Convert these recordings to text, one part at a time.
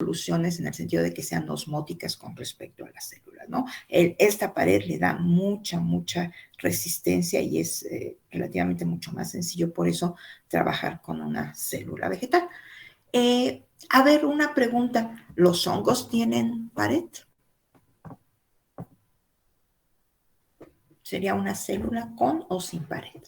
soluciones en el sentido de que sean osmóticas con respecto a las células, ¿no? Esta pared le da mucha resistencia y es relativamente mucho más sencillo, por eso, trabajar con una célula vegetal. A ver, una pregunta. ¿Los hongos tienen pared? ¿Sería una célula con o sin pared?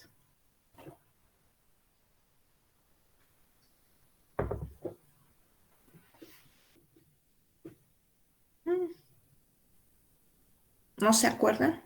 ¿No se acuerdan?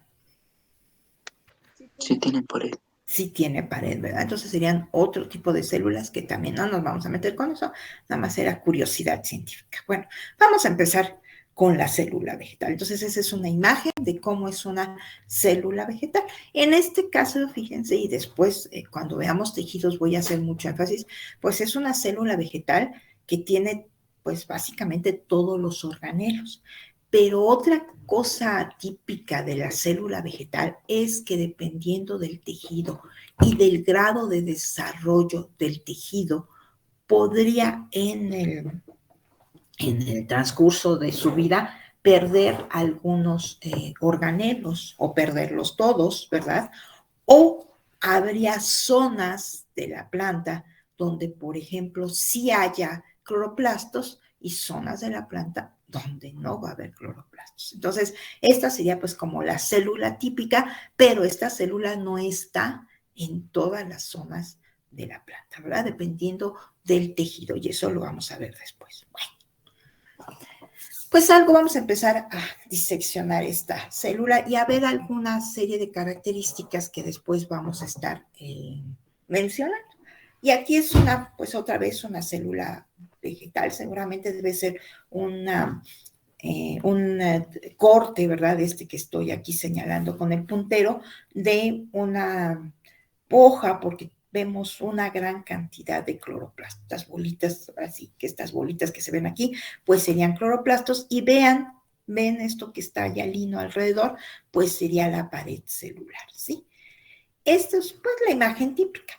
Sí tienen pared. Sí tiene pared, ¿verdad? Entonces serían otro tipo de células que también no nos vamos a meter con eso, nada más era curiosidad científica. Bueno, vamos a empezar con la célula vegetal. Entonces esa es una imagen de cómo es una célula vegetal. En este caso, fíjense, y después cuando veamos tejidos voy a hacer mucho énfasis, pues es una célula vegetal que tiene pues básicamente todos los organelos. Pero otra cosa típica de la célula vegetal es que dependiendo del tejido y del grado de desarrollo del tejido, podría en el transcurso de su vida perder algunos organelos o perderlos todos, ¿verdad? O habría zonas de la planta donde, por ejemplo, sí haya cloroplastos y zonas de la planta donde no va a haber cloroplastos. Entonces, esta sería pues como la célula típica, pero esta célula no está en todas las zonas de la planta, ¿verdad? Dependiendo del tejido, y eso lo vamos a ver después. Bueno, pues algo vamos a empezar a diseccionar esta célula y a ver alguna serie de características que después vamos a estar mencionando. Y aquí es una, pues otra vez una célula vegetal, seguramente debe ser un corte, ¿verdad? Este que estoy aquí señalando con el puntero de una hoja, porque vemos una gran cantidad de cloroplastos, estas bolitas, así que estas bolitas que se ven aquí, pues serían cloroplastos, y ven esto que está ya lino alrededor, pues sería la pared celular, ¿sí? Esta es pues la imagen típica.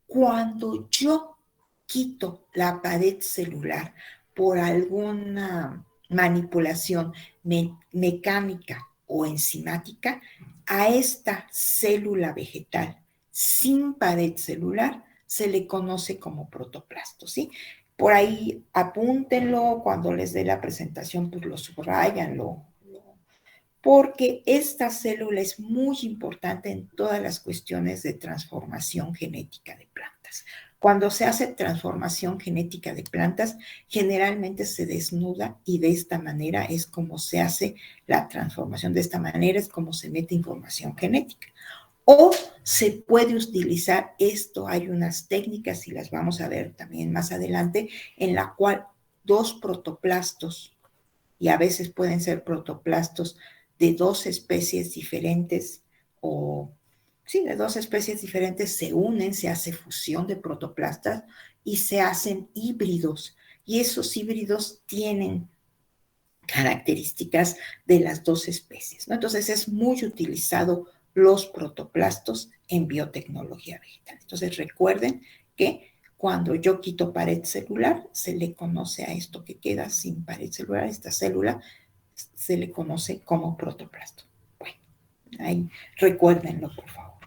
Cuando yo quito la pared celular por alguna manipulación mecánica o enzimática, a esta célula vegetal sin pared celular se le conoce como protoplasto, ¿sí? Por ahí apúntenlo, cuando les dé la presentación, pues lo subrayan, porque esta célula es muy importante en todas las cuestiones de transformación genética de plantas. Cuando se hace transformación genética de plantas, generalmente se desnuda y de esta manera es como se hace la transformación, de esta manera es como se mete información genética. O se puede utilizar esto, hay unas técnicas y las vamos a ver también más adelante, en la cual dos protoplastos, y a veces pueden ser protoplastos de dos especies diferentes o, sí, de dos especies diferentes, se unen, se hace fusión de protoplastas y se hacen híbridos. Y esos híbridos tienen características de las dos especies, ¿no? Entonces es muy utilizado los protoplastos en biotecnología vegetal. Entonces recuerden que cuando yo quito pared celular, se le conoce a esto que queda sin pared celular, esta célula, se le conoce como protoplasto. Bueno, ahí recuérdenlo, por favor.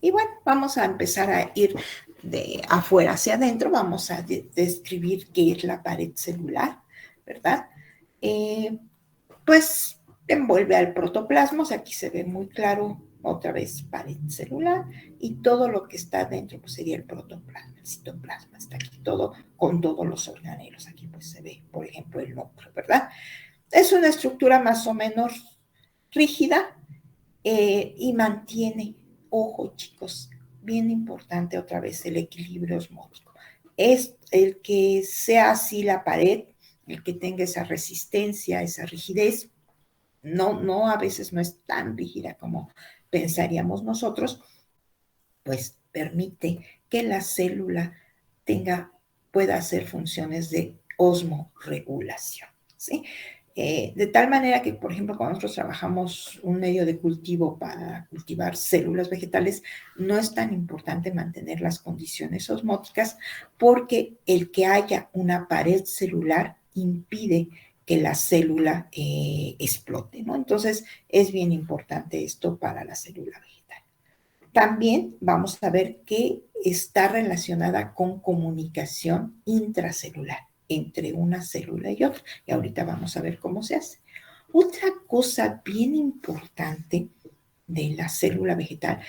Y bueno, vamos a empezar a ir de afuera hacia adentro, vamos a describir qué es la pared celular, ¿verdad? Pues envuelve al protoplasma, o sea, aquí se ve muy claro otra vez pared celular, y todo lo que está dentro pues sería el protoplasma, el citoplasma, está aquí todo con todos los organelos. Aquí pues se ve, por ejemplo, el núcleo, ¿verdad? Es una estructura más o menos rígida y mantiene, ojo chicos, bien importante otra vez el equilibrio osmótico. Es el que sea así la pared, el que tenga esa resistencia, esa rigidez, no, a veces no es tan rígida como pensaríamos nosotros, pues permite que la célula pueda hacer funciones de osmorregulación, ¿sí? De tal manera que, por ejemplo, cuando nosotros trabajamos un medio de cultivo para cultivar células vegetales, no es tan importante mantener las condiciones osmóticas porque el que haya una pared celular impide que la célula explote, ¿no? Entonces, es bien importante esto para la célula vegetal. También vamos a ver que está relacionada con comunicación intracelular entre una célula y otra. Y ahorita vamos a ver cómo se hace. Otra cosa bien importante de la célula vegetal,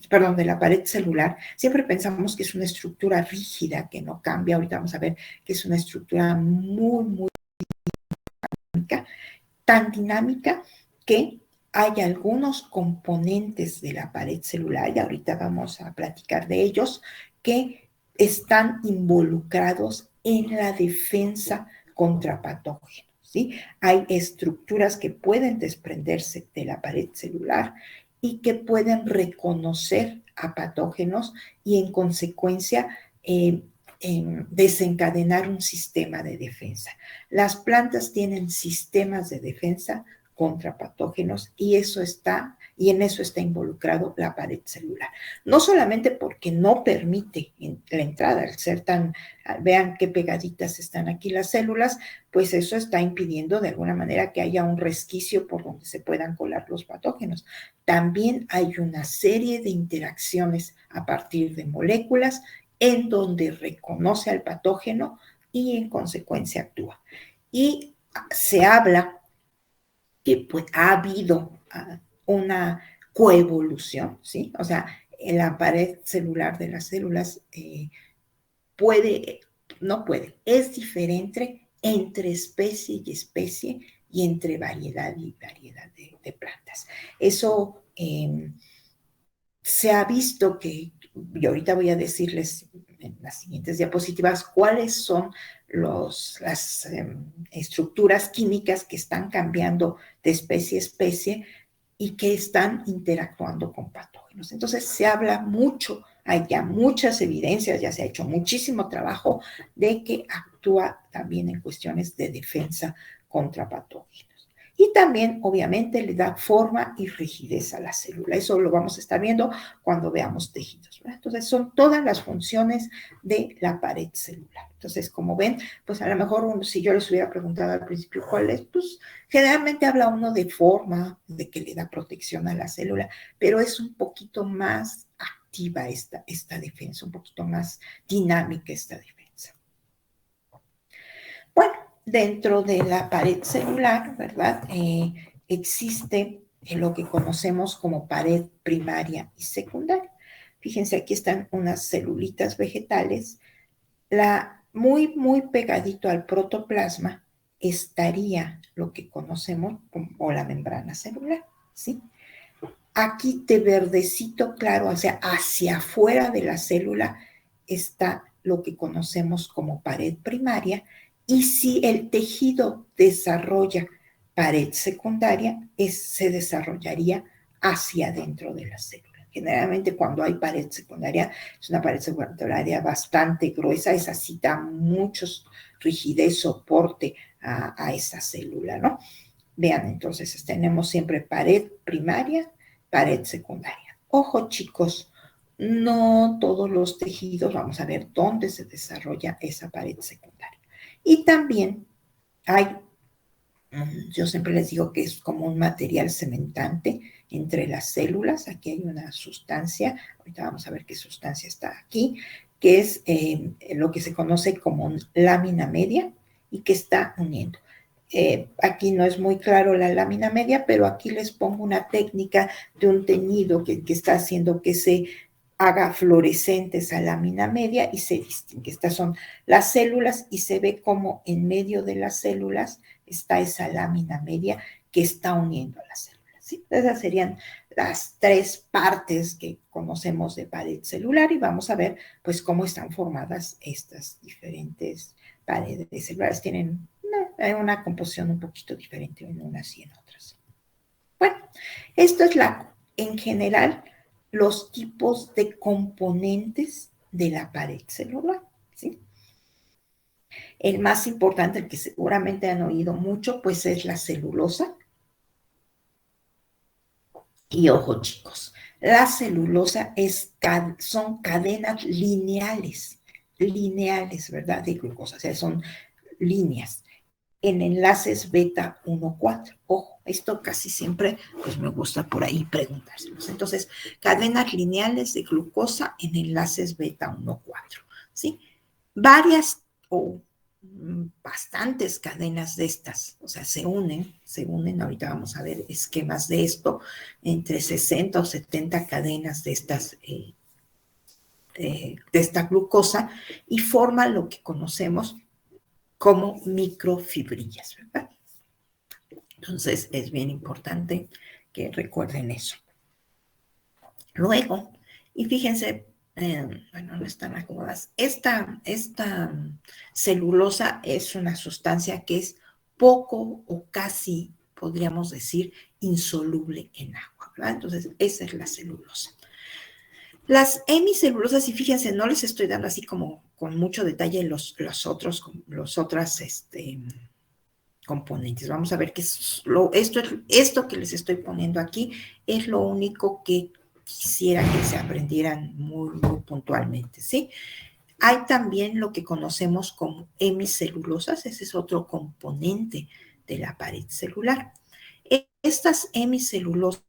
perdón, de la pared celular, siempre pensamos que es una estructura rígida que no cambia. Ahorita vamos a ver que es una estructura muy, muy dinámica, tan dinámica que hay algunos componentes de la pared celular, y ahorita vamos a platicar de ellos, que están involucrados en la defensa contra patógenos, ¿sí? Hay estructuras que pueden desprenderse de la pared celular y que pueden reconocer a patógenos y en consecuencia desencadenar un sistema de defensa. Las plantas tienen sistemas de defensa contra patógenos y en eso está involucrado la pared celular. No solamente porque no permite la entrada, al ser tan, vean qué pegaditas están aquí las células, pues eso está impidiendo de alguna manera que haya un resquicio por donde se puedan colar los patógenos. También hay una serie de interacciones a partir de moléculas en donde reconoce al patógeno y en consecuencia actúa. Y se habla que pues, ha habido una coevolución, ¿sí? O sea, en la pared celular de las células es diferente entre especie y especie y entre variedad y variedad de plantas. Eso se ha visto que, y ahorita voy a decirles en las siguientes diapositivas cuáles son las estructuras químicas que están cambiando de especie a especie y que están interactuando con patógenos. Entonces se habla mucho, hay ya muchas evidencias, ya se ha hecho muchísimo trabajo de que actúa también en cuestiones de defensa contra patógenos. Y también, obviamente, le da forma y rigidez a la célula. Eso lo vamos a estar viendo cuando veamos tejidos, ¿verdad? Entonces, son todas las funciones de la pared celular. Entonces, como ven, pues a lo mejor si yo les hubiera preguntado al principio cuál es, pues generalmente habla uno de forma, de que le da protección a la célula, pero es un poquito más activa esta defensa, un poquito más dinámica esta defensa. Bueno, dentro de la pared celular, ¿verdad? Existe lo que conocemos como pared primaria y secundaria. Fíjense, aquí están unas celulitas vegetales. Muy, muy pegadito al protoplasma estaría lo que conocemos como la membrana celular, ¿sí? Aquí de verdecito claro, o sea, hacia afuera de la célula está lo que conocemos como pared primaria, y si el tejido desarrolla pared secundaria, se desarrollaría hacia adentro de la célula. Generalmente cuando hay pared secundaria, es una pared secundaria bastante gruesa, esa sí da mucho rigidez, soporte a esa célula, ¿no? Vean, entonces tenemos siempre pared primaria, pared secundaria. Ojo, chicos, no todos los tejidos, vamos a ver dónde se desarrolla esa pared secundaria. Y también hay, yo siempre les digo que es como un material cementante entre las células. Aquí hay una sustancia, ahorita vamos a ver qué sustancia está aquí, que es lo que se conoce como lámina media y que está uniendo. Aquí no es muy claro la lámina media, pero aquí les pongo una técnica de un teñido que está haciendo que se haga fluorescente esa lámina media y se distingue. Estas son las células y se ve como en medio de las células está esa lámina media que está uniendo a las células, ¿sí? Esas serían las tres partes que conocemos de pared celular y vamos a ver pues cómo están formadas estas diferentes paredes celulares. Tienen una composición un poquito diferente en unas y en otras. Bueno, esto es en general los tipos de componentes de la pared celular, ¿sí? El más importante, el que seguramente han oído mucho, pues es la celulosa. Y ojo, chicos, la celulosa son cadenas lineales, ¿verdad? De glucosa, o sea, son líneas en enlaces beta 1,4. Ojo, esto casi siempre pues me gusta por ahí preguntárselos. Entonces, cadenas lineales de glucosa en enlaces beta 1,4, ¿sí? Varias o bastantes cadenas de estas, o sea, se unen, ahorita vamos a ver esquemas de esto, entre 60 o 70 cadenas de estas de esta glucosa y forman lo que conocemos como microfibrillas, ¿verdad? Entonces es bien importante que recuerden eso. Luego, y fíjense, bueno, no están acomodadas, esta celulosa es una sustancia que es poco o casi, podríamos decir, insoluble en agua, ¿verdad? Entonces, esa es la celulosa. Las hemicelulosas, y fíjense, no les estoy dando así como con mucho detalle los otros componentes. Vamos a ver qué es esto que les estoy poniendo aquí es lo único que quisiera que se aprendieran muy puntualmente, ¿sí? Hay también lo que conocemos como hemicelulosas, ese es otro componente de la pared celular. Estas hemicelulosas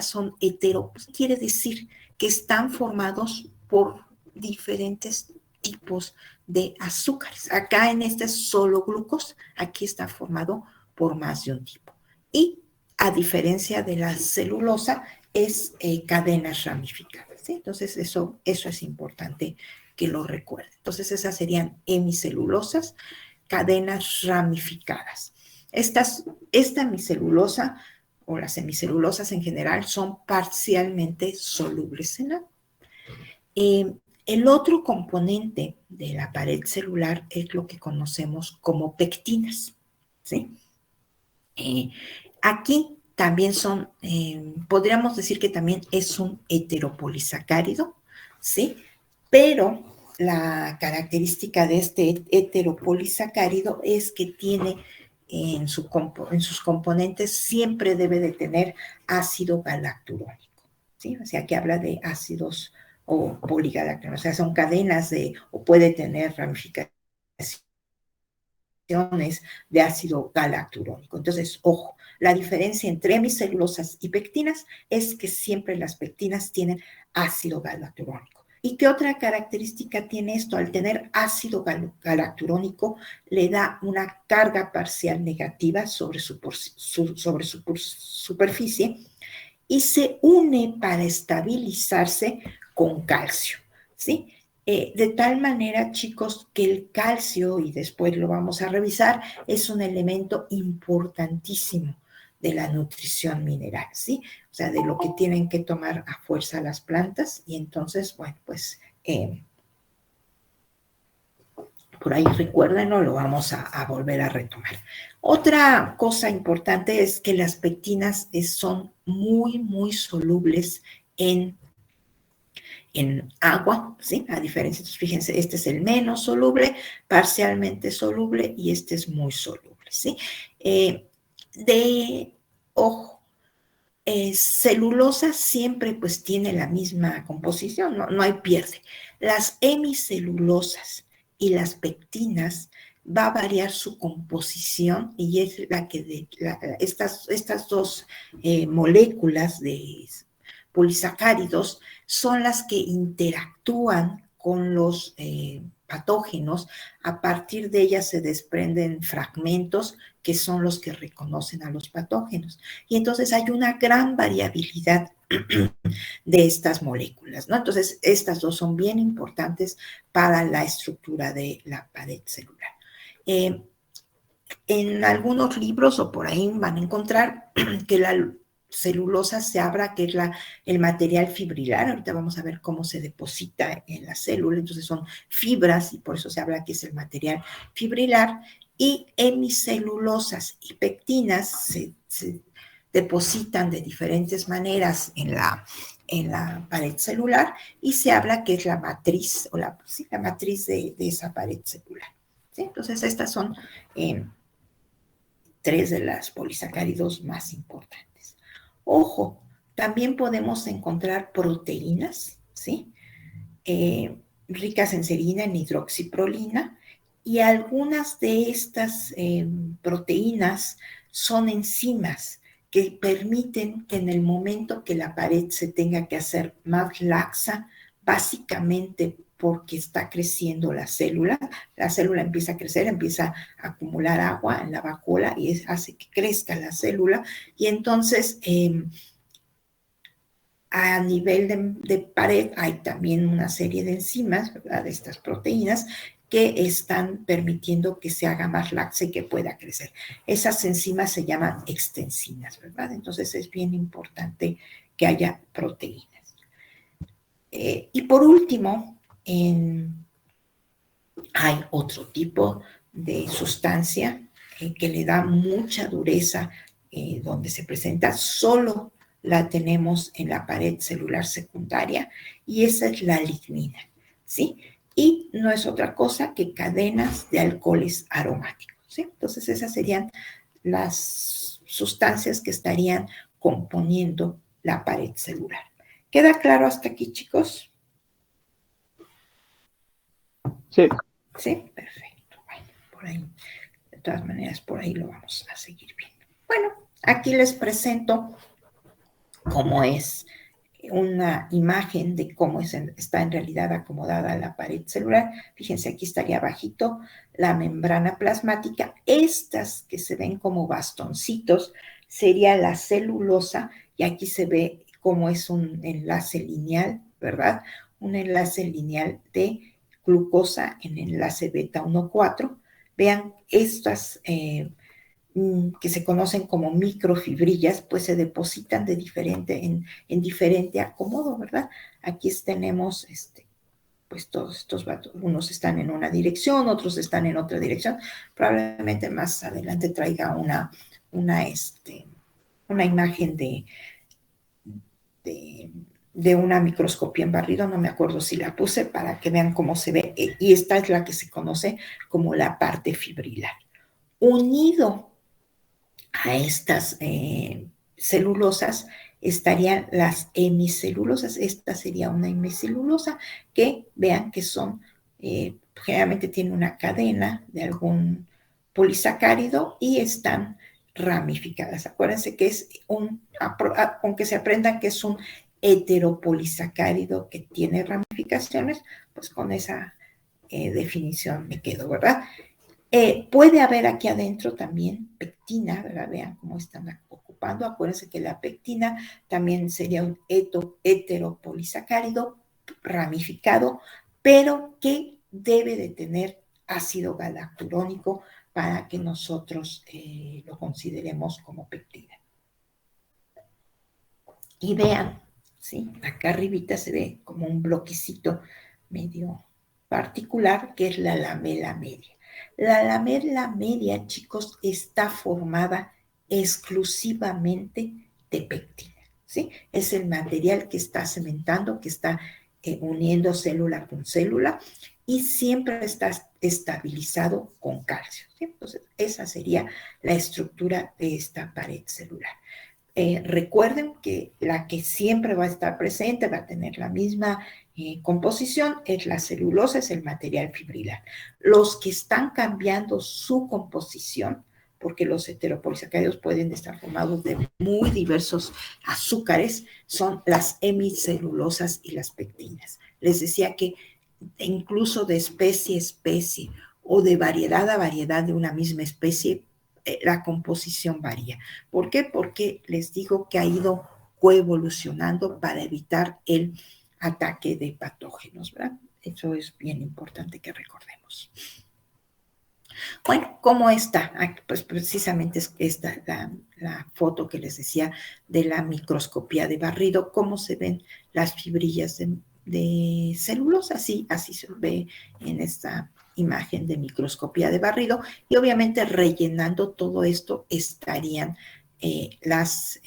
son heteros, quiere decir que están formados por diferentes tipos de azúcares. Acá en este es solo glucosa, aquí está formado por más de un tipo. Y a diferencia de la celulosa, es cadenas ramificadas, ¿sí? Entonces eso es importante que lo recuerden. Entonces esas serían hemicelulosas, cadenas ramificadas. Esta hemicelulosa o las semicelulosas en general son parcialmente solubles en agua. El otro componente de la pared celular es lo que conocemos como pectinas, ¿sí? Aquí también podríamos decir que también es un heteropolisacárido, ¿sí? Pero la característica de este heteropolisacárido es que tiene en sus componentes siempre debe de tener ácido galacturónico, ¿sí? O sea, que habla de ácidos o poligalacturónicos, o sea, son cadenas o puede tener ramificaciones de ácido galacturónico. Entonces, ojo, la diferencia entre hemicelulosas y pectinas es que siempre las pectinas tienen ácido galacturónico. ¿Y qué otra característica tiene esto? Al tener ácido galacturónico, le da una carga parcial negativa sobre su superficie y se une para estabilizarse con calcio, ¿sí? De tal manera, chicos, que el calcio, y después lo vamos a revisar, es un elemento importantísimo de la nutrición mineral, ¿sí? O sea, de lo que tienen que tomar a fuerza las plantas, y entonces, bueno, pues por ahí recuérdenlo, lo vamos a volver a retomar. Otra cosa importante es que las pectinas son muy solubles en agua, ¿sí? A diferencia, entonces, fíjense, este es el menos soluble, parcialmente soluble, y este es muy soluble, ¿sí? Ojo, celulosa siempre pues tiene la misma composición, no hay pierde. Las hemicelulosas y las pectinas va a variar su composición y es la que estas dos moléculas de polisacáridos son las que interactúan con los patógenos. A partir de ellas se desprenden fragmentos que son los que reconocen a los patógenos. Y entonces hay una gran variabilidad de estas moléculas, ¿no? Entonces, estas dos son bien importantes para la estructura de la pared celular. En algunos libros o por ahí van a encontrar que la celulosa se habla que es el material fibrilar. Ahorita vamos a ver cómo se deposita en la célula. Entonces son fibras y por eso se habla que es el material fibrilar. Y hemicelulosas y pectinas se depositan de diferentes maneras en la pared celular y se habla que es la matriz, o la matriz de esa pared celular. ¿Sí? Entonces, estas son tres de las polisacáridos más importantes. Ojo, también podemos encontrar proteínas, ¿sí? Ricas en serina, en hidroxiprolina, y algunas de estas proteínas son enzimas que permiten que en el momento que la pared se tenga que hacer más laxa, básicamente porque está creciendo la célula empieza a crecer, empieza a acumular agua en la vacuola y hace que crezca la célula, y entonces a nivel de pared hay también una serie de enzimas, ¿verdad? De estas proteínas que están permitiendo que se haga más laxa y que pueda crecer. Esas enzimas se llaman extensinas, ¿verdad? Entonces es bien importante que haya proteínas. Y por último, hay otro tipo de sustancia que le da mucha dureza, donde se presenta, solo la tenemos en la pared celular secundaria, y esa es la lignina, ¿sí? Y no es otra cosa que cadenas de alcoholes aromáticos, ¿sí? Entonces esas serían las sustancias que estarían componiendo la pared celular. ¿Queda claro hasta aquí, chicos? Sí. Sí, perfecto. Bueno, por ahí, de todas maneras, por ahí lo vamos a seguir viendo. Bueno, aquí les presento cómo es una imagen de cómo está en realidad acomodada la pared celular. Fíjense, aquí estaría abajito la membrana plasmática. Estas que se ven como bastoncitos sería la celulosa, y aquí se ve cómo es un enlace lineal, ¿verdad? Un enlace lineal de glucosa en enlace beta 1,4. Vean, estas que se conocen como microfibrillas, pues se depositan en diferente acomodo, ¿verdad? Aquí tenemos pues todos estos vatos, unos están en una dirección, otros están en otra dirección. Probablemente más adelante traiga una imagen de, de una microscopía en barrido, no me acuerdo si la puse, para que vean cómo se ve, y esta es la que se conoce como la parte fibrilar. Unido a estas celulosas estarían las hemicelulosas. Esta sería una hemicelulosa que vean que son, generalmente tiene una cadena de algún polisacárido y están ramificadas. Acuérdense que aunque se aprendan que es un heteropolisacárido que tiene ramificaciones, pues con esa definición me quedo, ¿verdad? Puede haber aquí adentro también pectina, ¿verdad? Vean cómo están ocupando. Acuérdense que la pectina también sería un heteropolisacárido ramificado, pero que debe de tener ácido galacturónico para que nosotros lo consideremos como pectina. Y vean, ¿sí? Acá arribita se ve como un bloquecito medio particular, que es la lamela media. La lamela media, chicos, está formada exclusivamente de pectina, ¿sí? Es el material que está cementando, que está uniendo célula con célula, y siempre está estabilizado con calcio, ¿sí? Entonces, esa sería la estructura de esta pared celular. Recuerden que la que siempre va a estar presente, va a tener la misma composición, es la celulosa, es el material fibrilar. Los que están cambiando su composición, porque los heteropolisacáridos pueden estar formados de muy diversos azúcares, son las hemicelulosas y las pectinas. Les decía que incluso de especie a especie o de variedad a variedad de una misma especie, la composición varía. ¿Por qué? Porque les digo que ha ido coevolucionando para evitar el ataque de patógenos, ¿verdad? Eso es bien importante que recordemos. Bueno, ¿cómo está? Pues precisamente es esta la foto que les decía de la microscopía de barrido, cómo se ven las fibrillas de celulosa, así se ve en esta imagen de microscopía de barrido, y obviamente rellenando todo esto estarían las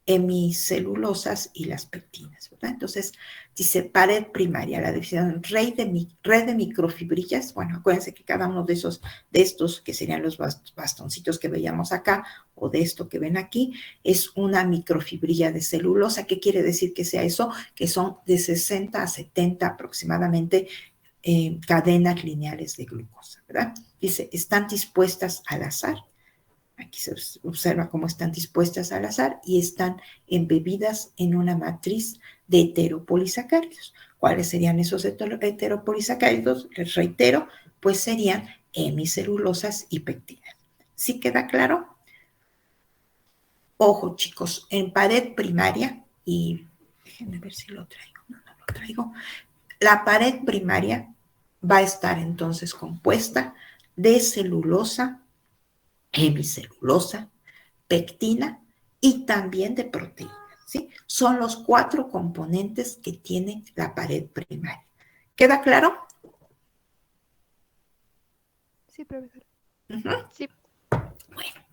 hemicelulosas y las pectinas, ¿verdad? Entonces, dice pared primaria, la definición red de microfibrillas. Bueno, acuérdense que cada uno de estos, que serían los bastoncitos que veíamos acá, o de esto que ven aquí, es una microfibrilla de celulosa. ¿Qué quiere decir que sea eso? Que son de 60 a 70 aproximadamente cadenas lineales de glucosa, ¿verdad? Dice, están dispuestas al azar. Aquí se observa cómo están dispuestas al azar y están embebidas en una matriz de heteropolisacáridos. ¿Cuáles serían esos heteropolisacáridos? Les reitero, pues serían hemicelulosas y pectinas. ¿Sí queda claro? Ojo, chicos, en pared primaria, y déjenme ver si lo traigo, no lo traigo. La pared primaria va a estar entonces compuesta de celulosa, hemicelulosa, pectina y también de proteínas, ¿sí? Son los 4 componentes que tiene la pared primaria. ¿Queda claro? Sí, profesor. Sí. Bueno,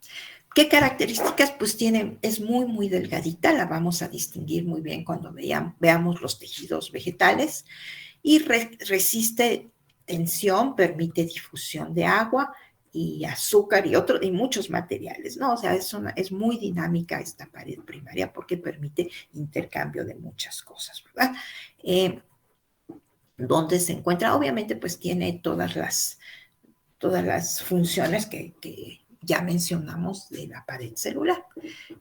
¿qué características? Pues tiene, es muy delgadita, la vamos a distinguir muy bien cuando veamos los tejidos vegetales y resiste tensión, permite difusión de agua y azúcar y muchos materiales, ¿no? O sea, es muy dinámica esta pared primaria porque permite intercambio de muchas cosas, ¿verdad? ¿Dónde se encuentra? Obviamente, pues tiene todas las funciones que ya mencionamos de la pared celular.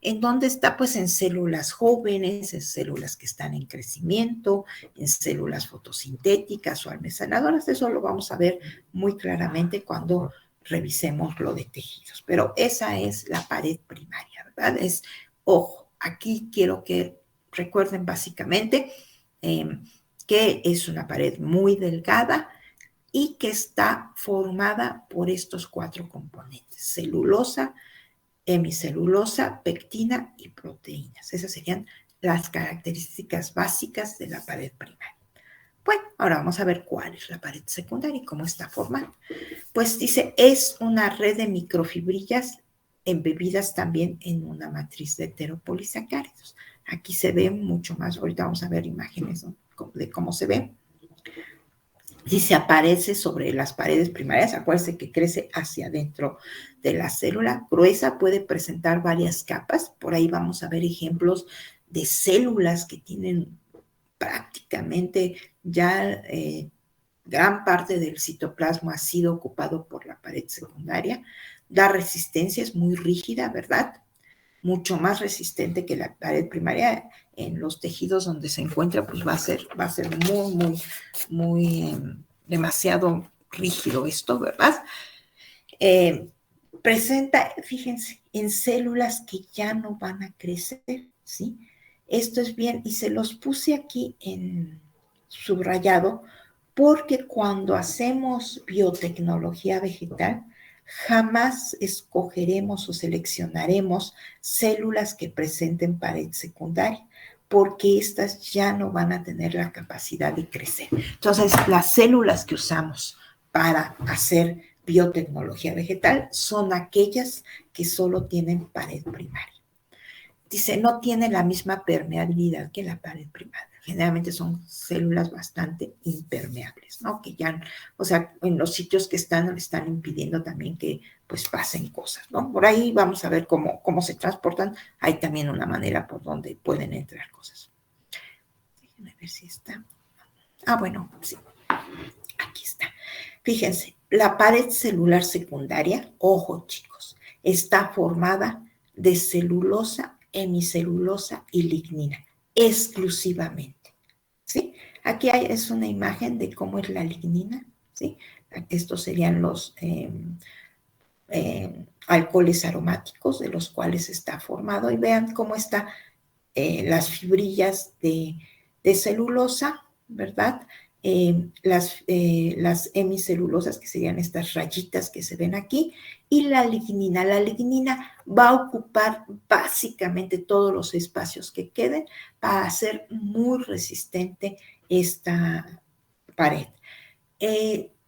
¿En dónde está? Pues en células jóvenes, en células que están en crecimiento, en células fotosintéticas o almacenadoras. Eso lo vamos a ver muy claramente cuando revisemos lo de tejidos. Pero esa es la pared primaria, ¿verdad? Ojo, aquí quiero que recuerden básicamente que es una pared muy delgada y que está formada por estos 4 componentes: celulosa, hemicelulosa, pectina y proteínas. Esas serían las características básicas de la pared primaria. Bueno, ahora vamos a ver cuál es la pared secundaria y cómo está formada. Pues dice, es una red de microfibrillas embebidas también en una matriz de heteropolisacáridos. Aquí se ve mucho más, ahorita vamos a ver imágenes, ¿no?, de cómo se ve. Si se aparece sobre las paredes primarias, acuérdense que crece hacia adentro de la célula gruesa, puede presentar varias capas. Por ahí vamos a ver ejemplos de células que tienen prácticamente ya gran parte del citoplasma ha sido ocupado por la pared secundaria. La resistencia es muy rígida, ¿verdad? Mucho más resistente que la pared primaria. En los tejidos donde se encuentra, pues va a ser muy demasiado rígido esto, ¿verdad? Presenta, fíjense, en células que ya no van a crecer, ¿sí? Esto es bien, y se los puse aquí en subrayado, porque cuando hacemos biotecnología vegetal, jamás escogeremos o seleccionaremos células que presenten pared secundaria, porque estas ya no van a tener la capacidad de crecer. Entonces, las células que usamos para hacer biotecnología vegetal son aquellas que solo tienen pared primaria. Dice, no tiene la misma permeabilidad que la pared primaria. Generalmente son células bastante impermeables, ¿no? Que ya, o sea, en los sitios que están impidiendo también que pues pasen cosas, ¿no? Por ahí vamos a ver cómo se transportan. Hay también una manera por donde pueden entrar cosas. Déjenme ver si está. Ah, bueno, sí. Aquí está. Fíjense, la pared celular secundaria, ojo chicos, está formada de celulosa, hemicelulosa y lignina, exclusivamente, ¿sí? Aquí es una imagen de cómo es la lignina, ¿sí? Estos serían los alcoholes aromáticos de los cuales está formado, y vean cómo están las fibrillas de celulosa, ¿verdad? Las hemicelulosas, que serían estas rayitas que se ven aquí, y la lignina. La lignina va a ocupar básicamente todos los espacios que queden para hacer muy resistente esta pared.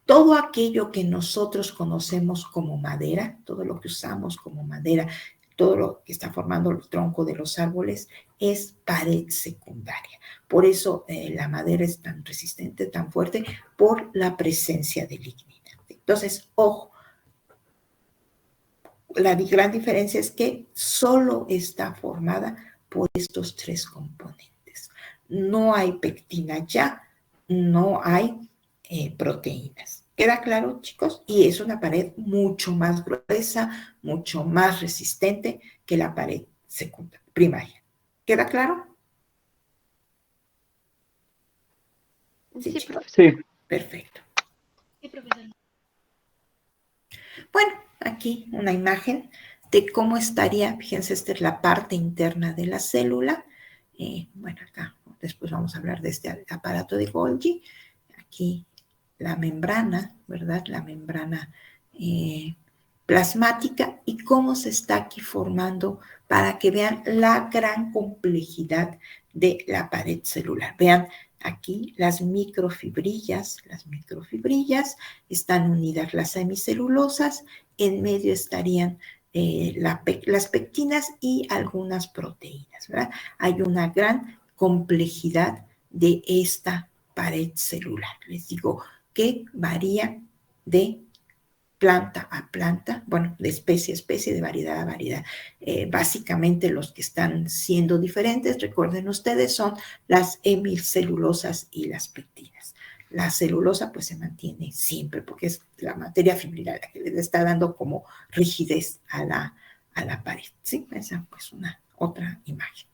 Todo aquello que nosotros conocemos como madera, todo lo que usamos como madera, todo lo que está formando el tronco de los árboles es pared secundaria. Por eso la madera es tan resistente, tan fuerte, por la presencia de lignina. Entonces, ojo, la gran diferencia es que solo está formada por estos tres componentes. No hay pectina ya, no hay proteínas. ¿Queda claro, chicos? Y es una pared mucho más gruesa, mucho más resistente que la pared secundaria, primaria. ¿Queda claro? Sí, Sí, chicos. profesor. Sí, Perfecto. Sí, profesor. Bueno, aquí una imagen de cómo estaría, fíjense, esta es la parte interna de la célula. Bueno, acá después vamos a hablar de este aparato de Golgi. Aquí la membrana, ¿verdad? La membrana plasmática y cómo se está aquí formando para que vean la gran complejidad de la pared celular. Vean aquí las microfibrillas están unidas las semicelulosas, en medio estarían las pectinas y algunas proteínas, ¿verdad? Hay una gran complejidad de esta pared celular. Les digo que varía de planta a planta, bueno, de especie a especie, de variedad a variedad. Básicamente los que están siendo diferentes, recuerden ustedes, son las hemicelulosas y las pectinas. La celulosa pues se mantiene siempre porque es la materia fibrillar la que le está dando como rigidez a la pared, ¿sí? Esa pues una otra imagen.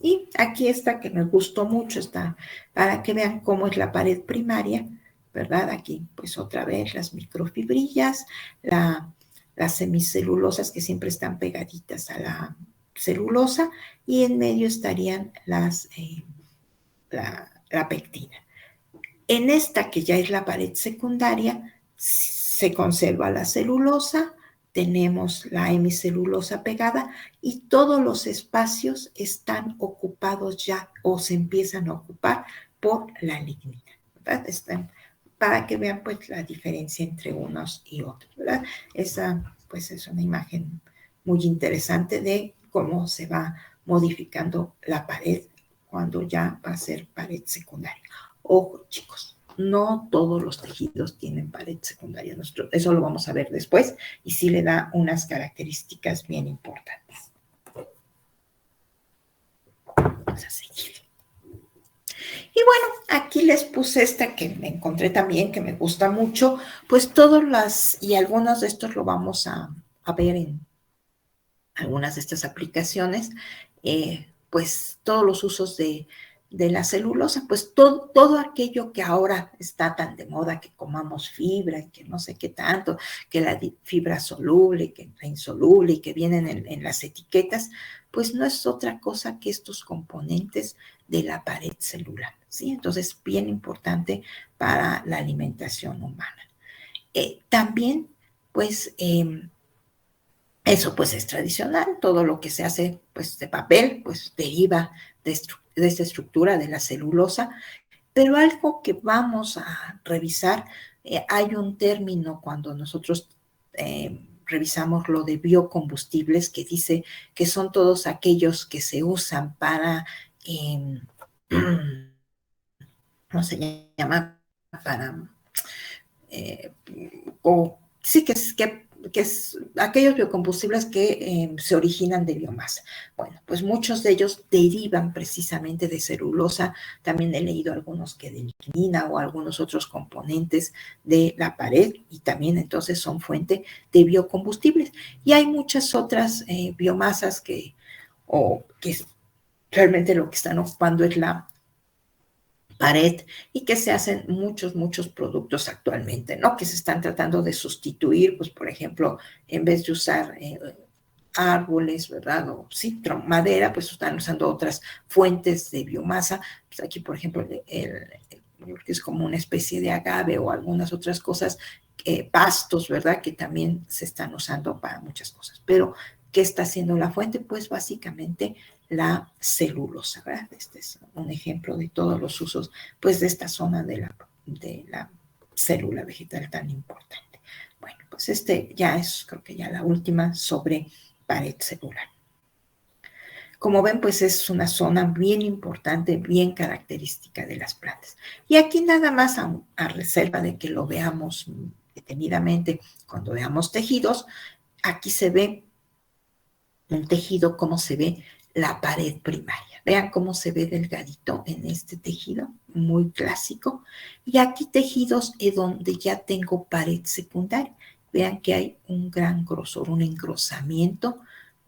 Y aquí está que me gustó mucho, está para que vean cómo es la pared primaria, ¿verdad? Aquí pues otra vez las microfibrillas, las semicelulosas que siempre están pegaditas a la celulosa y en medio estarían la pectina. En esta que ya es la pared secundaria, se conserva la celulosa, tenemos la hemicelulosa pegada y todos los espacios están ocupados ya o se empiezan a ocupar por la lignina, ¿verdad? Para que vean pues la diferencia entre unos y otros, ¿verdad? Esa pues es una imagen muy interesante de cómo se va modificando la pared cuando ya va a ser pared secundaria. Ojo, chicos, no todos los tejidos tienen pared secundaria. Eso lo vamos a ver después y sí le da unas características bien importantes. Vamos a seguir. Y bueno, aquí les puse esta que me encontré también, que me gusta mucho, pues y algunos de estos lo vamos a ver en algunas de estas aplicaciones, pues todos los usos de la celulosa, pues todo aquello que ahora está tan de moda, que comamos fibra, que no sé qué tanto, que la fibra soluble, que la insoluble y que vienen en las etiquetas, pues no es otra cosa que estos componentes de la pared celular, ¿sí? Entonces, bien importante para la alimentación humana. También, pues, eso pues es tradicional, todo lo que se hace pues de papel pues deriva de esta estructura de la celulosa, pero algo que vamos a revisar, hay un término cuando nosotros revisamos lo de biocombustibles que dice que son todos aquellos que se usan para, ¿cómo se llama? Para sí, que es aquellos biocombustibles que se originan de biomasa. Bueno, pues muchos de ellos derivan precisamente de celulosa. También he leído algunos que de lignina o algunos otros componentes de la pared y también entonces son fuente de biocombustibles. Y hay muchas otras biomasas que realmente lo que están ocupando es la pared y que se hacen muchos productos actualmente, ¿no? Que se están tratando de sustituir, pues, por ejemplo, en vez de usar árboles, ¿verdad? O sí, madera, pues están usando otras fuentes de biomasa. Pues aquí, por ejemplo, yo creo que es como una especie de agave o algunas otras cosas, pastos, ¿verdad? Que también se están usando para muchas cosas. Pero, ¿qué está haciendo la fuente? Pues básicamente la celulosa, ¿verdad? Este es un ejemplo de todos los usos, pues, de esta zona de la célula vegetal tan importante. Bueno, pues ya es, creo que ya la última sobre pared celular. Como ven, pues es una zona bien importante, bien característica de las plantas. Y aquí nada más a reserva de que lo veamos detenidamente cuando veamos tejidos, aquí se ve un tejido, cómo se ve la pared primaria. Vean cómo se ve delgadito en este tejido, muy clásico. Y aquí tejidos donde ya tengo pared secundaria. Vean que hay un gran grosor, un engrosamiento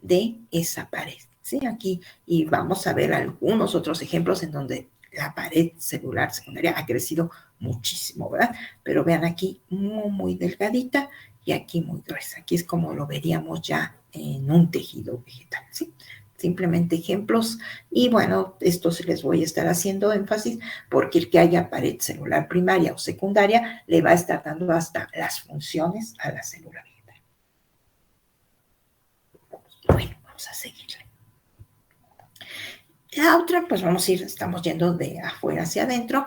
de esa pared. ¿Sí? Aquí, y vamos a ver algunos otros ejemplos en donde la pared celular secundaria ha crecido muchísimo, ¿verdad? Pero vean aquí muy, muy delgadita y aquí muy gruesa. Aquí es como lo veríamos ya en un tejido vegetal, ¿sí? Simplemente ejemplos. Y bueno, esto se les voy a estar haciendo énfasis porque el que haya pared celular primaria o secundaria le va a estar dando hasta las funciones a la célula vegetal. Bueno, vamos a seguirle. La otra, pues vamos a ir, estamos yendo de afuera hacia adentro,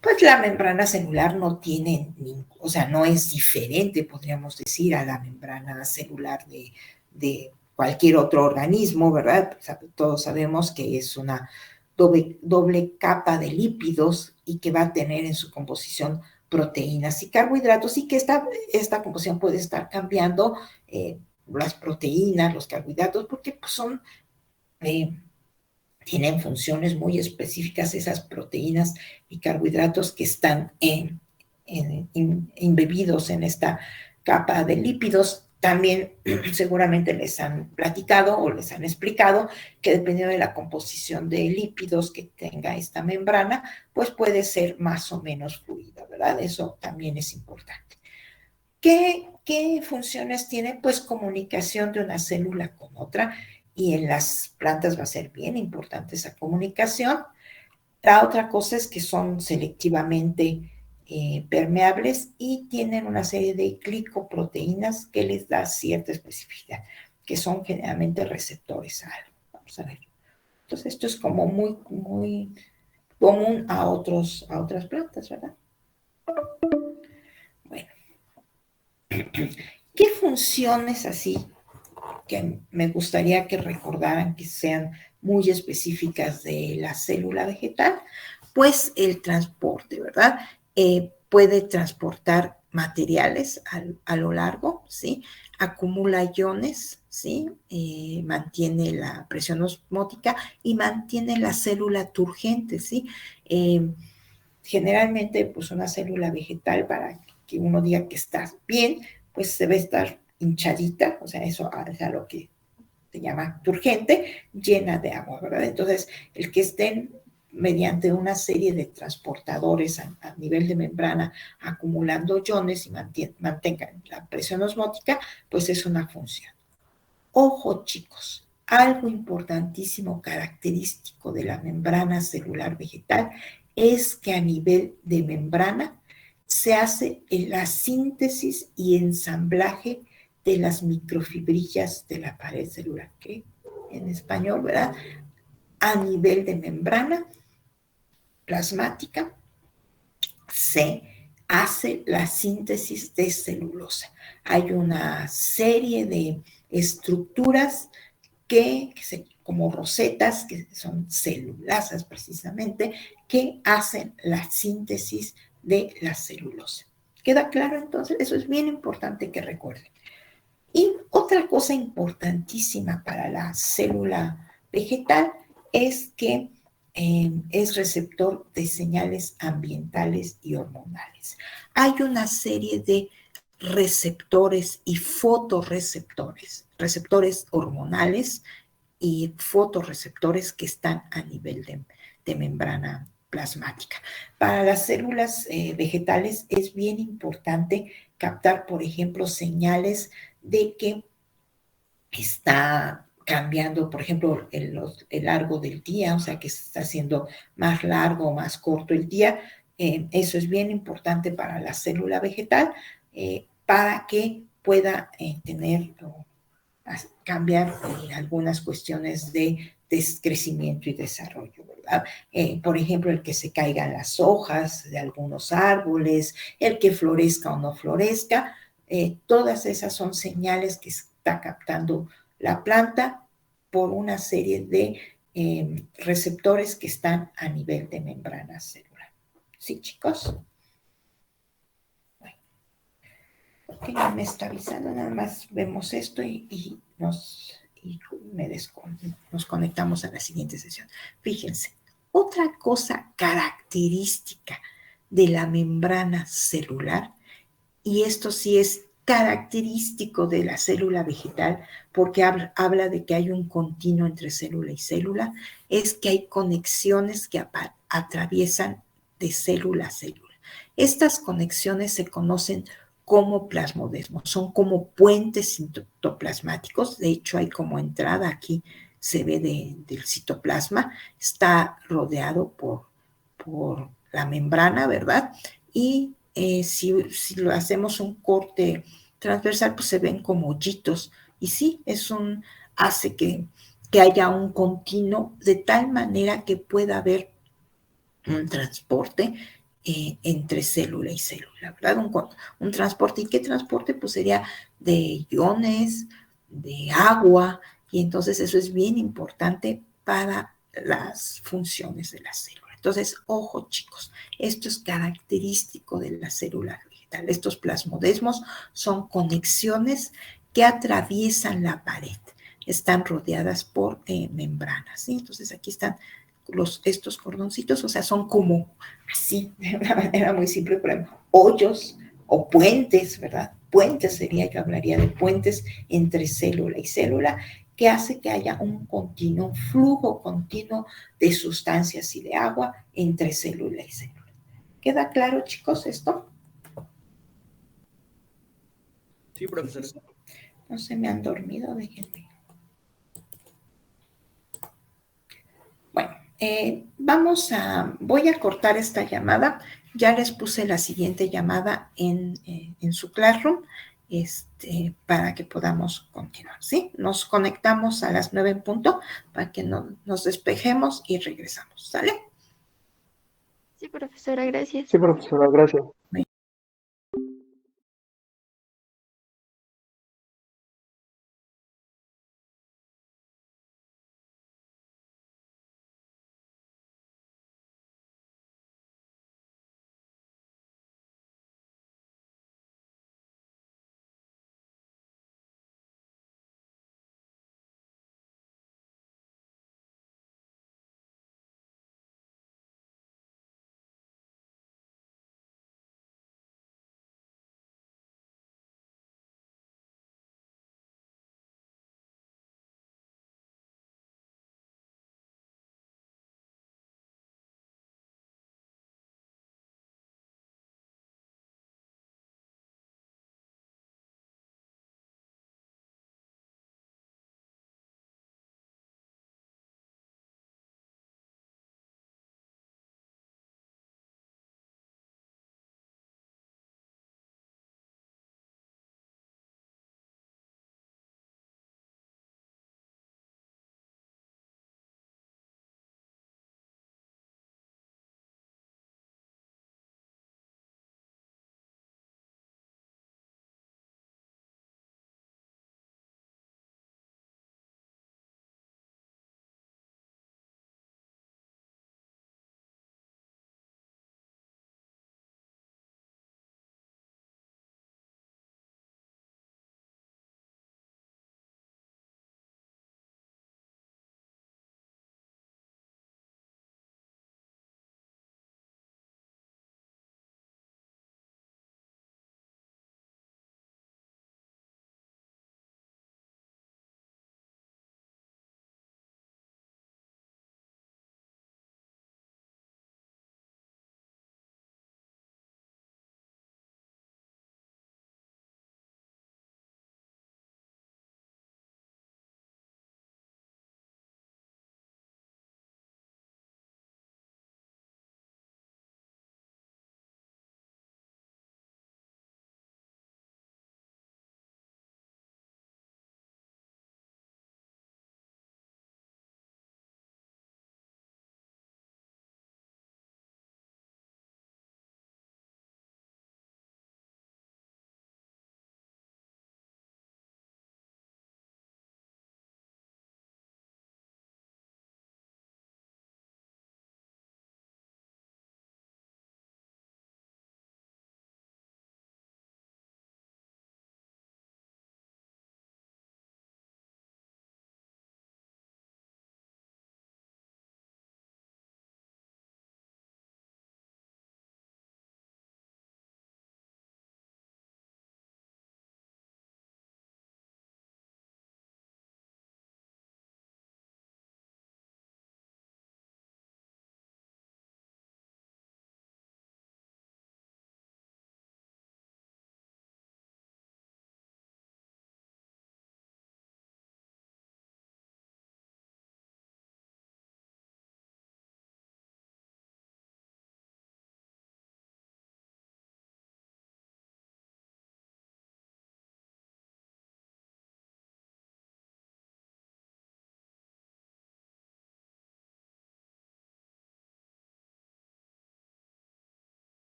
pues la membrana celular no tiene, o sea, no es diferente, podríamos decir, a la membrana celular de cualquier otro organismo, ¿verdad? Todos sabemos que es una doble capa de lípidos y que va a tener en su composición proteínas y carbohidratos y que esta composición puede estar cambiando las proteínas, los carbohidratos, porque pues, tienen funciones muy específicas esas proteínas y carbohidratos que están embebidos en esta capa de lípidos. También seguramente les han platicado o les han explicado que dependiendo de la composición de lípidos que tenga esta membrana, pues puede ser más o menos fluida, ¿verdad? Eso también es importante. ¿Qué funciones tiene? Pues comunicación de una célula con otra y en las plantas va a ser bien importante esa comunicación. La otra cosa es que son selectivamente permeables y tienen una serie de glicoproteínas que les da cierta especificidad, que son generalmente receptores a algo. Vamos a ver. Entonces esto es como muy, muy común a otras plantas, ¿verdad? Bueno, ¿qué funciones así que me gustaría que recordaran que sean muy específicas de la célula vegetal? Pues el transporte, ¿verdad? Puede transportar materiales a lo largo, ¿sí? Acumula iones, ¿sí? Mantiene la presión osmótica y mantiene la célula turgente, ¿sí? Generalmente, pues una célula vegetal, para que uno diga que está bien, pues debe estar hinchadita, o sea, eso es a lo que se llama turgente, llena de agua, ¿verdad? Entonces, el que estén mediante una serie de transportadores a nivel de membrana acumulando iones y mantengan la presión osmótica, pues es una función. Ojo, chicos, algo importantísimo característico de la membrana celular vegetal es que a nivel de membrana se hace la síntesis y ensamblaje de las microfibrillas de la pared celular, que en español, ¿verdad? A nivel de membrana plasmática se hace la síntesis de celulosa. Hay una serie de estructuras como rosetas, que son celulasas precisamente, que hacen la síntesis de la celulosa. ¿Queda claro entonces? Eso es bien importante que recuerden. Y otra cosa importantísima para la célula vegetal es que es receptor de señales ambientales y hormonales. Hay una serie de receptores y fotorreceptores, receptores hormonales y fotorreceptores que están a nivel de membrana plasmática. Para las células vegetales es bien importante captar, por ejemplo, señales de que está cambiando, por ejemplo, el largo del día, o sea, que se está haciendo más largo o más corto el día. Eso es bien importante para la célula vegetal, para que pueda tener cambiar algunas cuestiones de crecimiento y desarrollo, ¿verdad? Por ejemplo, el que se caigan las hojas de algunos árboles, el que florezca o no florezca, todas esas son señales que está captando la planta por una serie de receptores que están a nivel de membrana celular. ¿Sí, chicos? Bueno, porque ya me está avisando, nada más vemos esto y nos conectamos a la siguiente sesión. Fíjense, otra cosa característica de la membrana celular, y esto sí es característico de la célula vegetal, porque habla de que hay un continuo entre célula y célula, es que hay conexiones que atraviesan de célula a célula. Estas conexiones se conocen como plasmodesmos, son como puentes citoplasmáticos, de hecho hay como entrada aquí, se ve del citoplasma, está rodeado por la membrana, ¿verdad? Y si lo hacemos un corte transversal, pues se ven como hoyitos. Y sí, hace que haya un continuo de tal manera que pueda haber un transporte entre célula y célula, ¿verdad? Un transporte. ¿Y qué transporte? Pues sería de iones, de agua, y entonces eso es bien importante para las funciones de la célula. Entonces, ojo chicos, esto es característico de la célula vegetal. Estos plasmodesmos son conexiones que atraviesan la pared, están rodeadas por membranas, ¿sí? Entonces aquí están estos cordoncitos, o sea, son como así, de una manera muy simple, por ejemplo, hoyos o puentes, ¿verdad? Puentes sería, yo hablaría de puentes entre célula y célula, que hace que haya un continuo, un flujo continuo de sustancias y de agua entre célula y célula. ¿Queda claro, chicos, esto? Sí, profesora. No se me han dormido, déjenme. Bueno, voy a cortar esta llamada. Ya les puse la siguiente llamada en su Classroom, para que podamos continuar, ¿sí? Nos conectamos a las 9 en punto para que nos despejemos y regresamos, ¿sale? Sí, profesora, gracias. Sí, profesora, gracias.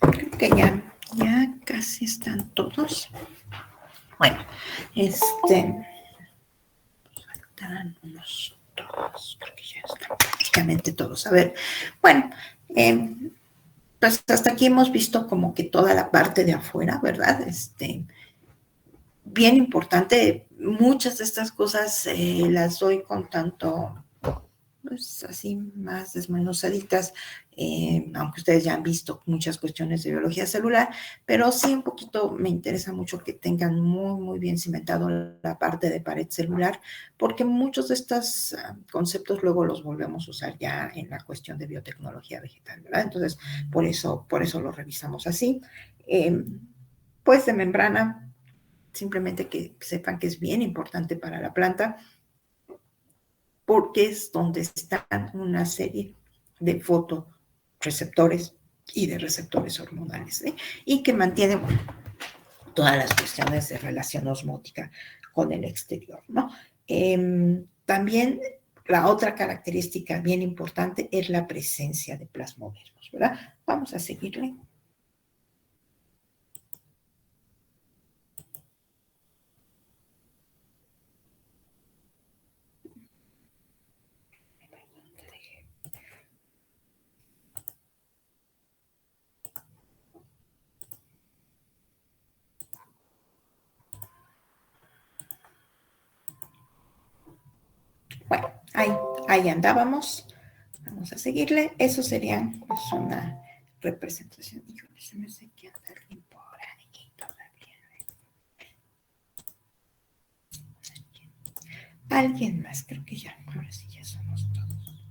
Creo que ya casi están todos. Bueno, faltan unos dos, creo que ya están prácticamente todos. A ver, bueno, pues hasta aquí hemos visto como que toda la parte de afuera, ¿verdad? Bien importante, muchas de estas cosas las doy con tanto, pues así más desmenuzaditas, aunque ustedes ya han visto muchas cuestiones de biología celular, pero sí un poquito me interesa mucho que tengan muy, muy bien cimentado la parte de pared celular, porque muchos de estos conceptos luego los volvemos a usar ya en la cuestión de biotecnología vegetal, ¿verdad? Entonces, por eso lo revisamos así. Pues de membrana, simplemente que sepan que es bien importante para la planta, porque es donde están una serie de fotorreceptores y de receptores hormonales, ¿eh? Y que mantienen todas las cuestiones de relación osmótica con el exterior, ¿no? También la otra característica bien importante es la presencia de plasmómeros, ¿verdad? Vamos a seguirle. Bueno, ahí andábamos. Vamos a seguirle. Eso sería pues, una representación. Híjole, se me hace que anda alguien por ahí todavía. Alguien más, creo que ya. Ahora sí ya somos todos.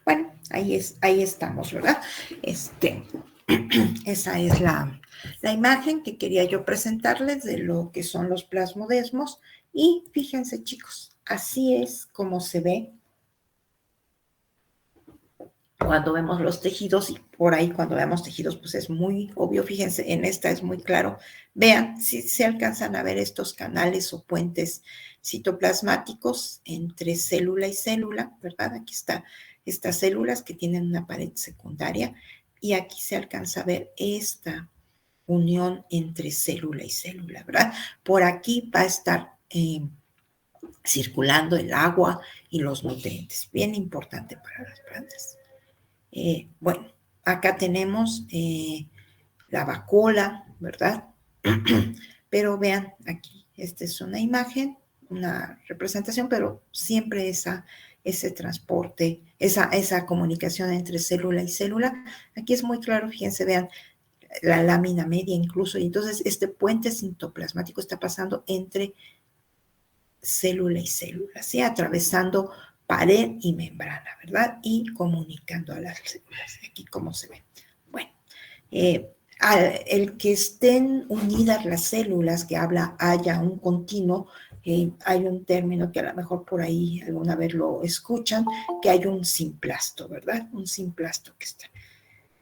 Bueno, ahí estamos, ¿verdad? Esa es la imagen que quería yo presentarles de lo que son los plasmodesmos. Y fíjense, chicos, así es como se ve cuando vemos los tejidos, y por ahí cuando vemos tejidos, pues es muy obvio, fíjense, en esta es muy claro. Vean, si se alcanzan a ver estos canales o puentes citoplasmáticos entre célula y célula, ¿verdad? Aquí está estas células que tienen una pared secundaria, y aquí se alcanza a ver esta unión entre célula y célula, ¿verdad? Por aquí va a estar circulando el agua y los nutrientes, bien importante para las plantas. Bueno, acá tenemos la vacuola, ¿verdad? Pero vean aquí, esta es una imagen, una representación, pero siempre ese transporte, esa comunicación entre célula y célula. Aquí es muy claro, fíjense, vean, la lámina media incluso, y entonces este puente citoplasmático está pasando entre célula y célula, ¿sí? Atravesando pared y membrana, ¿verdad? Y comunicando a las células. Aquí cómo se ve. Bueno, el que estén unidas las células, que haya un continuo, hay un término que a lo mejor por ahí alguna vez lo escuchan, que hay un simplasto, ¿verdad? Un simplasto que está.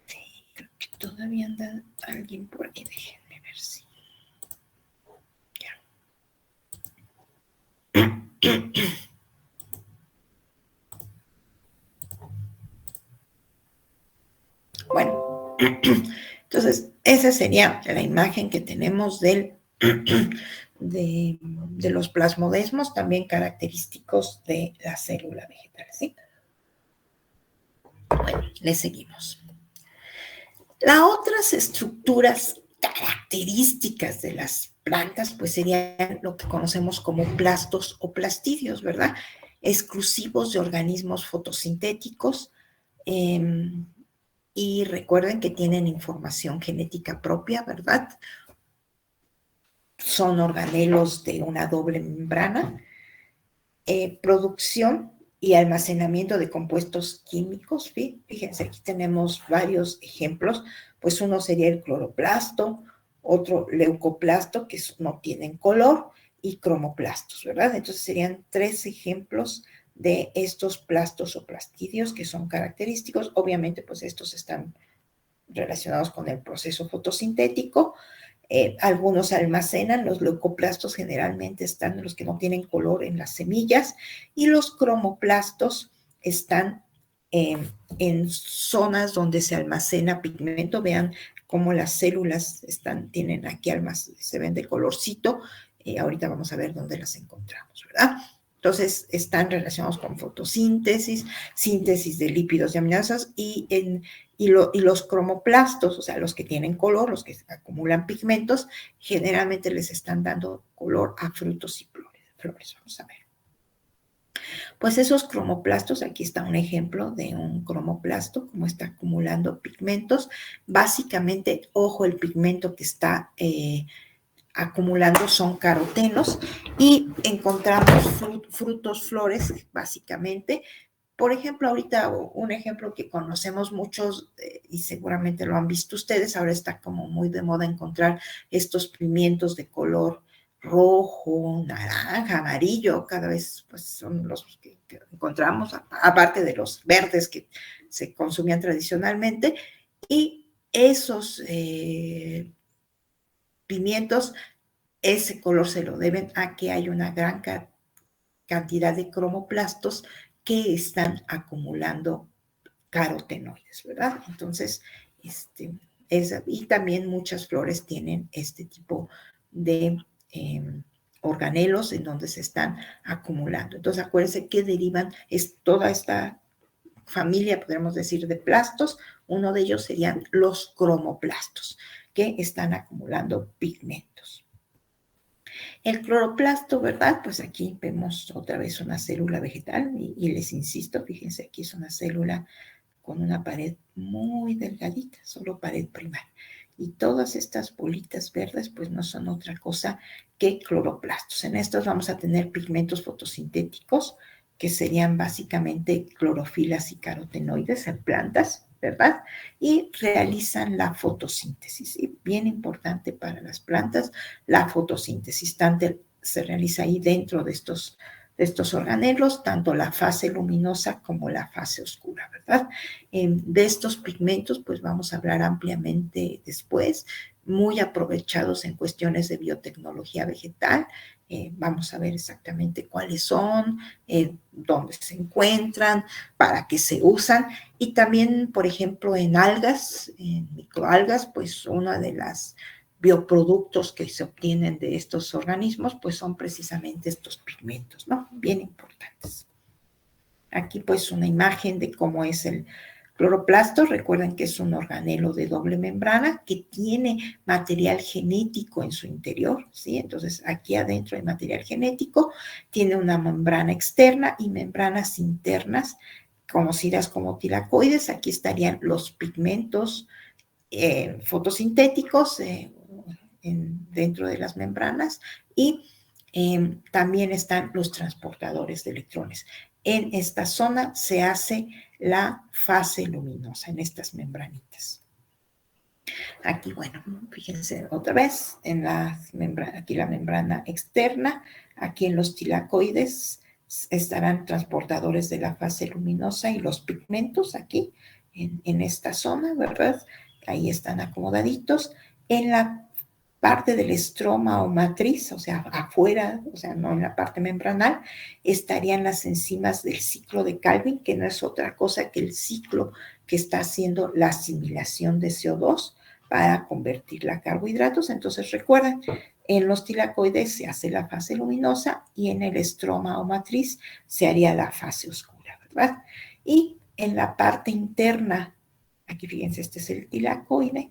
Sí, creo que todavía anda alguien por ahí, déjenme ver si. Bueno, entonces esa sería la imagen que tenemos de los plasmodesmos, también característicos de la célula vegetal, ¿sí? Bueno, le seguimos. Las otras estructuras características de las plantas, pues serían lo que conocemos como plastos o plastidios, ¿verdad? Exclusivos de organismos fotosintéticos. Y recuerden que tienen información genética propia, ¿verdad? Son organelos de una doble membrana, producción y almacenamiento de compuestos químicos. Fíjense, aquí tenemos varios ejemplos, pues uno sería el cloroplasto, otro leucoplasto, que no tienen color, y cromoplastos, ¿verdad? Entonces serían 3 ejemplos de estos plastos o plastidios que son característicos. Obviamente, pues estos están relacionados con el proceso fotosintético. Algunos almacenan, los leucoplastos generalmente están los que no tienen color en las semillas, y los cromoplastos están en zonas donde se almacena pigmento. Vean cómo las células tienen aquí se ven de colorcito. Ahorita vamos a ver dónde las encontramos, ¿verdad? Entonces, están relacionados con fotosíntesis, síntesis de lípidos y aminoácidos, y los cromoplastos, o sea, los que tienen color, los que acumulan pigmentos, generalmente les están dando color a frutos y flores. Vamos a ver. Pues esos cromoplastos, aquí está un ejemplo de un cromoplasto, como está acumulando pigmentos. Básicamente, ojo, el pigmento que está acumulando son carotenos, y encontramos frutos, flores, básicamente. Por ejemplo, ahorita un ejemplo que conocemos muchos, y seguramente lo han visto ustedes, ahora está como muy de moda encontrar estos pimientos de color rojo, naranja, amarillo, cada vez pues son los que encontramos, aparte de los verdes que se consumían tradicionalmente, y esos pimientos, ese color se lo deben a que hay una gran cantidad de cromoplastos que están acumulando carotenoides, ¿verdad? Entonces, y también muchas flores tienen este tipo de organelos en donde se están acumulando. Entonces, acuérdense que derivan, es toda esta familia, podríamos decir, de plastos. Uno de ellos serían los cromoplastos, que están acumulando pigmentos. El cloroplasto, ¿verdad? Pues aquí vemos otra vez una célula vegetal, y les insisto, fíjense, aquí es una célula con una pared muy delgadita, solo pared primaria. Y todas estas bolitas verdes, pues no son otra cosa que cloroplastos. En estos vamos a tener pigmentos fotosintéticos, que serían básicamente clorofilas y carotenoides en plantas, ¿verdad? Y realizan la fotosíntesis. Y bien importante para las plantas, la fotosíntesis. Tanto se realiza ahí dentro de estos organelos, tanto la fase luminosa como la fase oscura, ¿verdad? De estos pigmentos, pues vamos a hablar ampliamente después, muy aprovechados en cuestiones de biotecnología vegetal. Vamos a ver exactamente cuáles son, dónde se encuentran, para qué se usan, y también, por ejemplo, en algas, en microalgas, pues una de las bioproductos que se obtienen de estos organismos, pues son precisamente estos pigmentos, ¿no? Bien importantes. Aquí pues una imagen de cómo es el Cloroplastos, recuerden que es un organelo de doble membrana que tiene material genético en su interior, ¿sí? Entonces, aquí adentro hay material genético, tiene una membrana externa y membranas internas conocidas como tilacoides. Aquí estarían los pigmentos fotosintéticos dentro de las membranas y también están los transportadores de electrones. En esta zona se hace la fase luminosa, en estas membranitas. Aquí, bueno, fíjense otra vez, aquí la membrana externa, aquí en los tilacoides estarán transportadores de la fase luminosa y los pigmentos aquí, en esta zona, ¿verdad? Ahí están acomodaditos. En la parte del estroma o matriz, o sea, afuera, o sea, no en la parte membranal, estarían las enzimas del ciclo de Calvin, que no es otra cosa que el ciclo que está haciendo la asimilación de CO2 para convertirla a carbohidratos. Entonces, recuerden, en los tilacoides se hace la fase luminosa y en el estroma o matriz se haría la fase oscura, ¿verdad? Y en la parte interna, aquí fíjense, este es el tilacoide,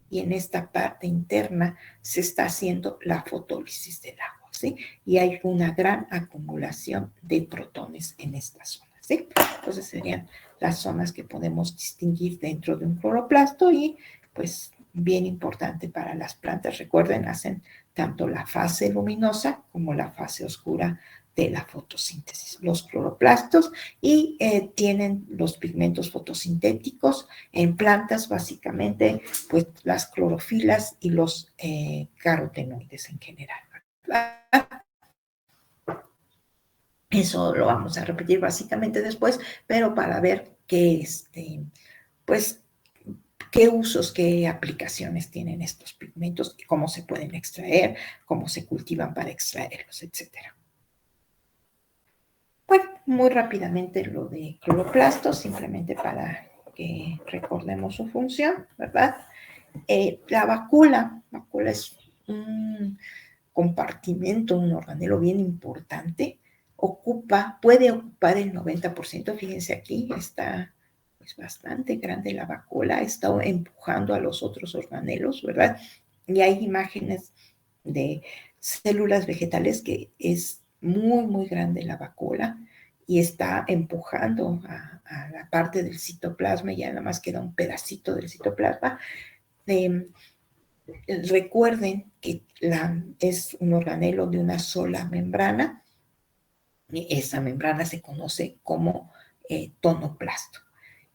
y en esta parte interna se está haciendo la fotólisis del agua, ¿sí? Y hay una gran acumulación de protones en esta zona, ¿sí? Entonces serían las zonas que podemos distinguir dentro de un cloroplasto y pues bien importante para las plantas. Recuerden, hacen tanto la fase luminosa como la fase oscura de la fotosíntesis, los cloroplastos, y tienen los pigmentos fotosintéticos en plantas, básicamente, pues las clorofilas y los carotenoides en general, ¿verdad? Eso lo vamos a repetir básicamente después, pero para ver pues, qué usos, qué aplicaciones tienen estos pigmentos, cómo se pueden extraer, cómo se cultivan para extraerlos, etcétera. Bueno, muy rápidamente lo de cloroplastos, simplemente para que recordemos su función, ¿verdad? La vacuola es un compartimento, un organelo bien importante, puede ocupar el 90%, fíjense aquí, está pues, bastante grande la vacuola, está empujando a los otros organelos, ¿verdad? Y hay imágenes de células vegetales que es muy, muy grande la vacuola y está empujando a la parte del citoplasma, y ya nada más queda un pedacito del citoplasma. Recuerden que es un organelo de una sola membrana. Esa membrana se conoce como tonoplasto.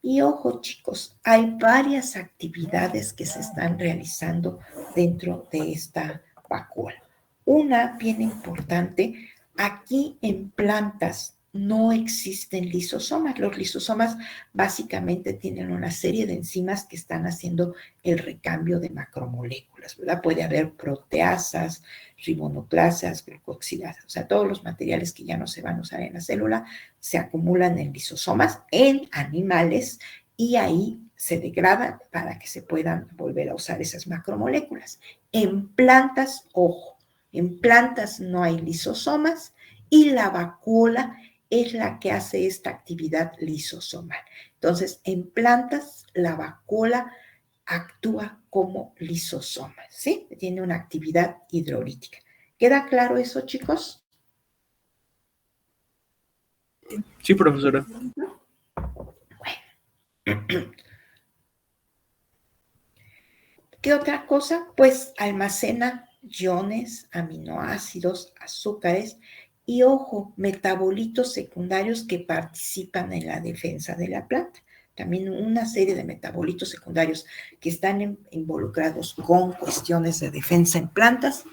Y ojo, chicos, hay varias actividades que se están realizando dentro de esta vacuola. Una bien importante, aquí en plantas no existen lisosomas. Los lisosomas básicamente tienen una serie de enzimas que están haciendo el recambio de macromoléculas, ¿verdad? Puede haber proteasas, ribonucleasas, glucoxidasas, o sea, todos los materiales que ya no se van a usar en la célula se acumulan en lisosomas en animales y ahí se degradan para que se puedan volver a usar esas macromoléculas. En plantas, ojo, en plantas no hay lisosomas y la vacuola es la que hace esta actividad lisosomal. Entonces, en plantas, la vacuola actúa como lisosoma, ¿sí? Tiene una actividad hidrolítica. ¿Queda claro eso, chicos? Sí, profesora. Bueno. ¿Qué otra cosa? Pues almacena iones, aminoácidos, azúcares y, ojo, metabolitos secundarios que participan en la defensa de la planta. También una serie de metabolitos secundarios que están involucrados con cuestiones de defensa en plantas.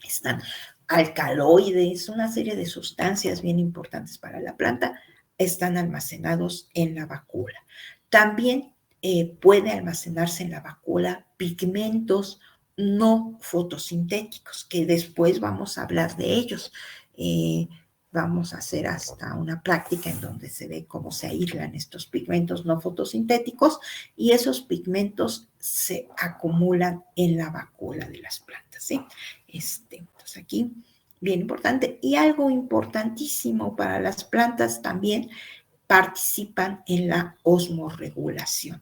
Están alcaloides, una serie de sustancias bien importantes para la planta, están almacenados en la vacuola. También puede almacenarse en la vacuola pigmentos no fotosintéticos, que después vamos a hablar de ellos. Vamos a hacer hasta una práctica en donde se ve cómo se aíslan estos pigmentos no fotosintéticos y esos pigmentos se acumulan en la vacuola de las plantas, ¿sí? Entonces aquí, bien importante. Y algo importantísimo para las plantas también participan en la osmorregulación.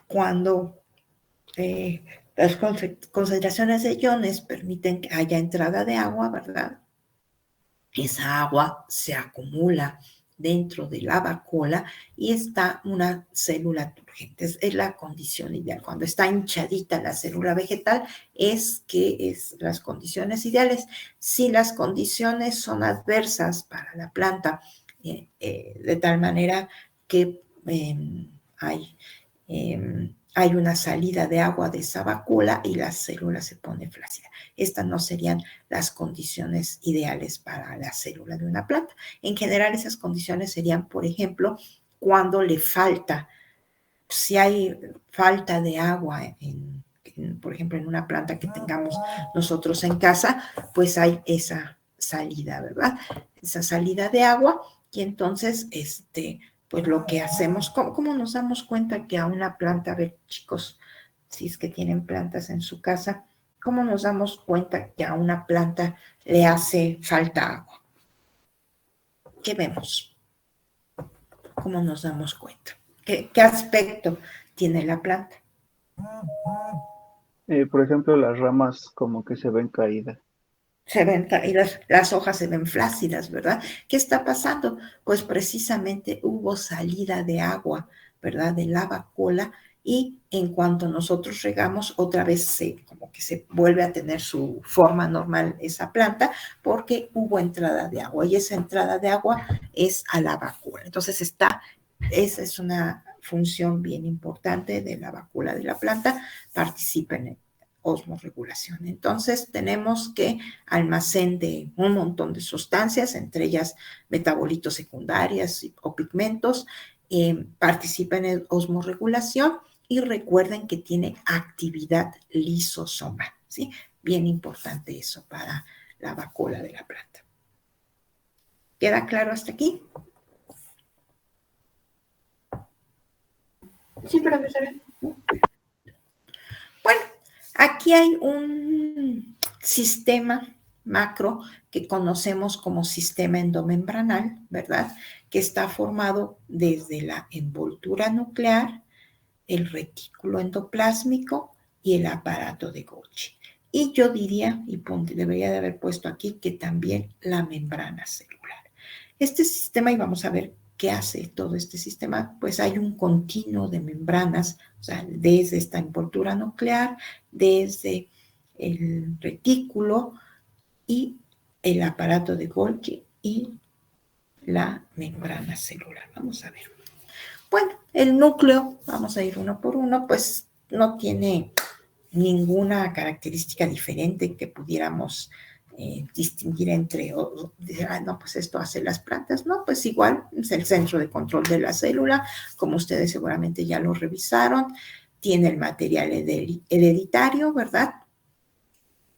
Cuando las concentraciones de iones permiten que haya entrada de agua, ¿verdad? Esa agua se acumula dentro de la vacuola y está una célula turgente. Es la condición ideal. Cuando está hinchadita la célula vegetal, es las condiciones ideales. Si las condiciones son adversas para la planta, de tal manera que hay una salida de agua de esa vacuola y la célula se pone flácida. Estas no serían las condiciones ideales para la célula de una planta. En general, esas condiciones serían, por ejemplo, cuando le falta, si hay falta de agua, por ejemplo, en una planta que tengamos nosotros en casa, pues hay esa salida, ¿verdad? Esa salida de agua y entonces, pues lo que hacemos, ¿cómo nos damos cuenta que a una planta, a ver, chicos, si es que tienen plantas en su casa, ¿cómo nos damos cuenta que a una planta le hace falta agua? ¿Qué vemos? ¿Cómo nos damos cuenta? ¿Qué aspecto tiene la planta? Por ejemplo, las ramas como que se ven caídas. Se ven caídas, las hojas se ven flácidas, ¿verdad? ¿Qué está pasando? Pues precisamente hubo salida de agua, ¿verdad? De la vacuola y en cuanto nosotros regamos, otra vez como que se vuelve a tener su forma normal esa planta porque hubo entrada de agua y esa entrada de agua es a la vacuola. Entonces esa es una función bien importante de la vacuola de la planta, participa en osmorregulación. Entonces tenemos que almacén de un montón de sustancias, entre ellas metabolitos secundarias o pigmentos, participan en osmorregulación y recuerden que tiene actividad lisosomal, ¿sí? Bien importante eso para la vacuola de la planta. ¿Queda claro hasta aquí? Sí, profesora. Bueno, aquí hay un sistema macro que conocemos como sistema endomembranal, ¿verdad? Que está formado desde la envoltura nuclear, el retículo endoplásmico y el aparato de Golgi. Y yo diría, y debería de haber puesto aquí, que también la membrana celular. Este sistema, y vamos a ver qué hace todo este sistema, pues hay un continuo de membranas, o sea, desde esta envoltura nuclear, desde el retículo y el aparato de Golgi y la membrana celular. Vamos a ver. Bueno, el núcleo, vamos a ir uno por uno, pues no tiene ninguna característica diferente que pudiéramos distinguir entre, no, pues esto hace las plantas, no, pues igual es el centro de control de la célula, como ustedes seguramente ya lo revisaron, tiene el material hereditario, ¿verdad?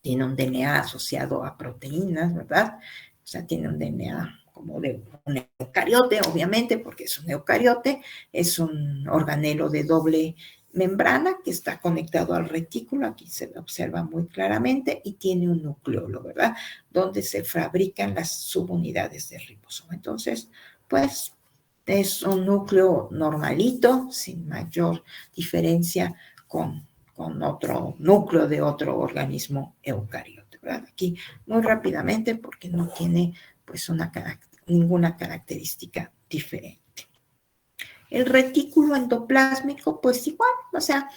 Tiene un DNA asociado a proteínas, ¿verdad? O sea, tiene un DNA como de un eucariote, obviamente, porque es un eucariote, es un organelo de doble membrana que está conectado al retículo, aquí se observa muy claramente, y tiene un nucleolo, ¿verdad? Donde se fabrican las subunidades de ribosoma. Entonces, pues, es un núcleo normalito, sin mayor diferencia con otro núcleo de otro organismo eucariote, ¿verdad? Aquí muy rápidamente porque no tiene pues ninguna característica diferente. El retículo endoplásmico, pues igual, o sea,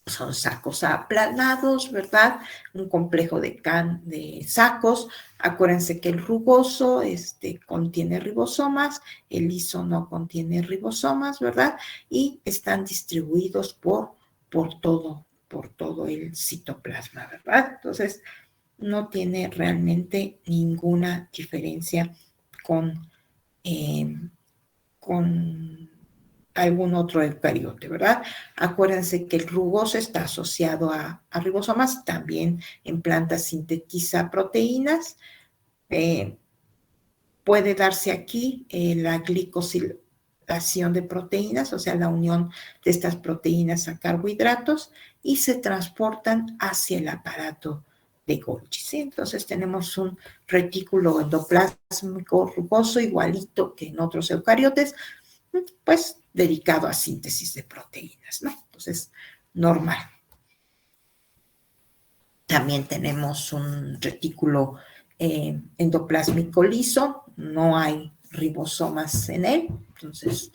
son sacos aplanados, ¿verdad? Un complejo de sacos. Acuérdense que el rugoso contiene ribosomas, el liso no contiene ribosomas, ¿verdad? Y están distribuidos por todo el citoplasma, ¿verdad? Entonces, no tiene realmente ninguna diferencia con algún otro eucariote, ¿verdad? Acuérdense que el rugoso está asociado a ribosomas, también en plantas sintetiza proteínas. Puede darse aquí la glicosilación de proteínas, o sea, la unión de estas proteínas a carbohidratos y se transportan hacia el aparato de Golgi, ¿sí? Entonces tenemos un retículo endoplásmico rugoso igualito que en otros eucariotes, pues dedicado a síntesis de proteínas, ¿no? Entonces, normal. También tenemos un retículo endoplásmico liso, no hay ribosomas en él, entonces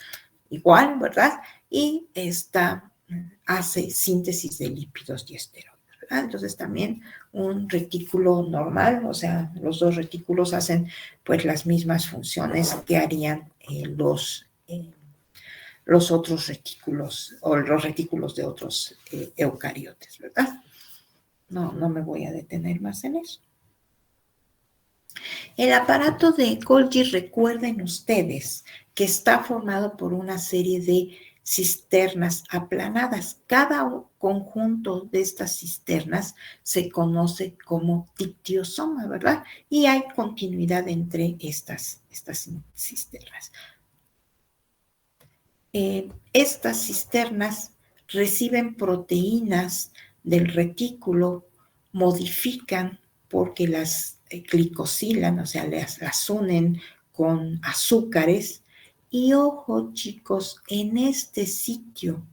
igual, ¿verdad? Y esta hace síntesis de lípidos y esteroides, ¿verdad? Entonces también un retículo normal, o sea, los dos retículos hacen pues las mismas funciones que harían los otros retículos o los retículos de otros eucariotes, ¿verdad? No me voy a detener más en eso. El aparato de Golgi, recuerden ustedes que está formado por una serie de cisternas aplanadas. Cada conjunto de estas cisternas se conoce como dictiosoma, ¿verdad? Y hay continuidad entre estas cisternas. Estas cisternas reciben proteínas del retículo, modifican porque las glicosilan, o sea, las unen con azúcares. Y ojo, chicos, en este sitio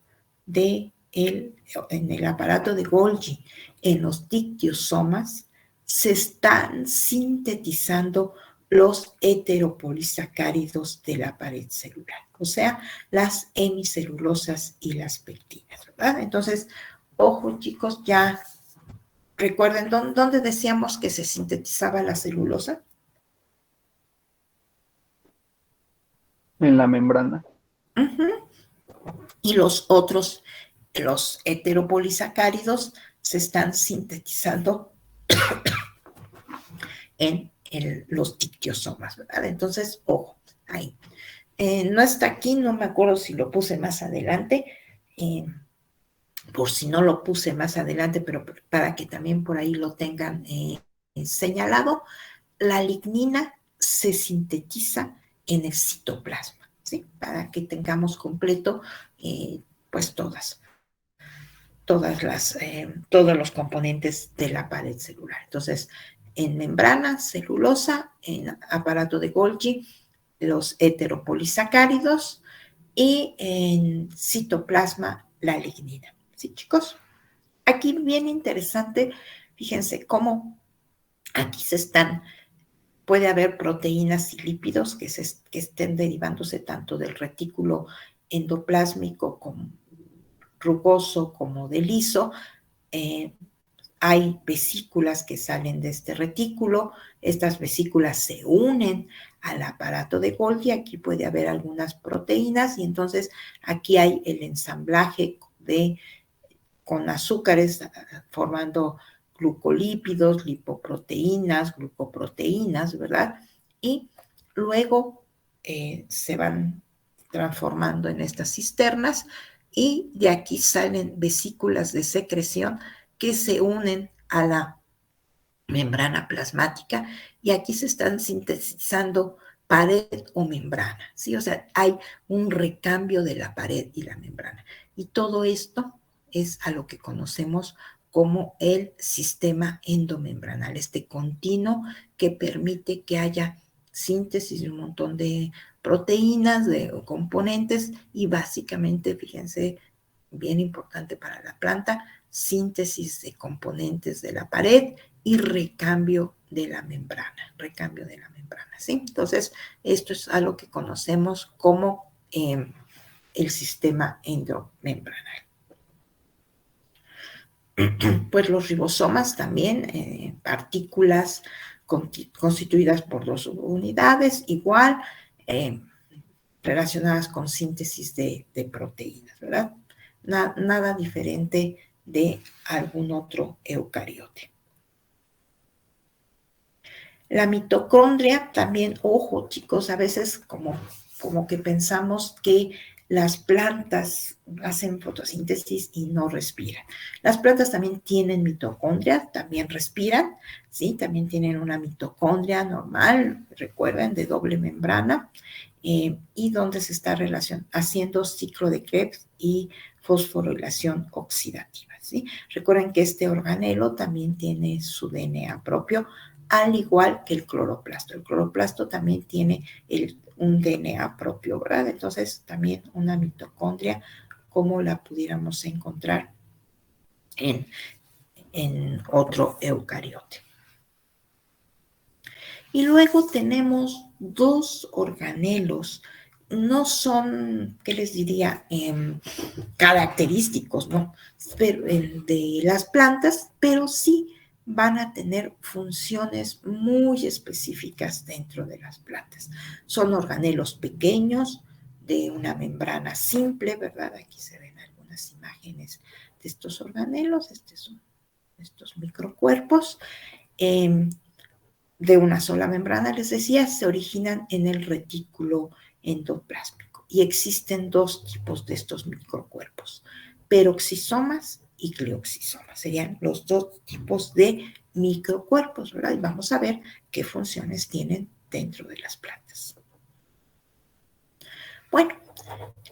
en el aparato de Golgi, en los dictiosomas, se están sintetizando los heteropolisacáridos de la pared celular, o sea, las hemicelulosas y las pectinas, ¿verdad? Entonces, ojo, chicos, ya recuerden dónde decíamos que se sintetizaba la celulosa. En la membrana. Y los heteropolisacáridos se están sintetizando en los dictiosomas, ¿verdad? Entonces, ojo, ahí. No está aquí, no me acuerdo si lo puse más adelante, por si no lo puse más adelante, pero para que también por ahí lo tengan señalado, la lignina se sintetiza en el citoplasma, ¿sí? Para que tengamos completo, pues todos los componentes de la pared celular. Entonces, en membrana, celulosa, en aparato de Golgi, los heteropolisacáridos, y en citoplasma, la lignina. ¿Sí, chicos? Aquí bien interesante, fíjense cómo aquí puede haber proteínas y lípidos que estén derivándose tanto del retículo endoplásmico como rugoso como de liso. Hay vesículas que salen de este retículo, estas vesículas se unen al aparato de Golgi, aquí puede haber algunas proteínas y entonces aquí hay el ensamblaje con azúcares formando glucolípidos, lipoproteínas, glucoproteínas, ¿verdad? Y luego se van transformando en estas cisternas y de aquí salen vesículas de secreción que se unen a la membrana plasmática y aquí se están sintetizando pared o membrana, ¿sí? O sea, hay un recambio de la pared y la membrana. Y todo esto es a lo que conocemos como el sistema endomembranal, este continuo que permite que haya síntesis de un montón de proteínas, de componentes y básicamente, fíjense, bien importante para la planta, síntesis de componentes de la pared y recambio de la membrana, ¿sí? Entonces, esto es algo que conocemos como el sistema endomembranal. Pues los ribosomas también, partículas constituidas por dos unidades, igual, relacionadas con síntesis de proteínas, ¿verdad? Nada diferente de algún otro eucariote. La mitocondria también, ojo chicos, a veces como que pensamos que las plantas hacen fotosíntesis y no respiran. Las plantas también tienen mitocondria, también respiran, ¿sí? También tienen una mitocondria normal, recuerden, de doble membrana, y donde se está haciendo ciclo de Krebs y fosforilación oxidativa, ¿sí? Recuerden que este organelo también tiene su DNA propio, al igual que el cloroplasto. El cloroplasto también tiene un DNA propio, ¿verdad? Entonces, también una mitocondria, como la pudiéramos encontrar en otro eucariote. Y luego tenemos dos organelos. No son, ¿qué les diría? Característicos, ¿no? De las plantas, pero sí van a tener funciones muy específicas dentro de las plantas. Son organelos pequeños de una membrana simple, ¿verdad? Aquí se ven algunas imágenes de estos organelos. Estos son estos microcuerpos. De una sola membrana, les decía, se originan en el retículo endoplásmico. Y existen dos tipos de estos microcuerpos, peroxisomas y glioxisomas. Serían los dos tipos de microcuerpos, ¿verdad? Y vamos a ver qué funciones tienen dentro de las plantas. Bueno,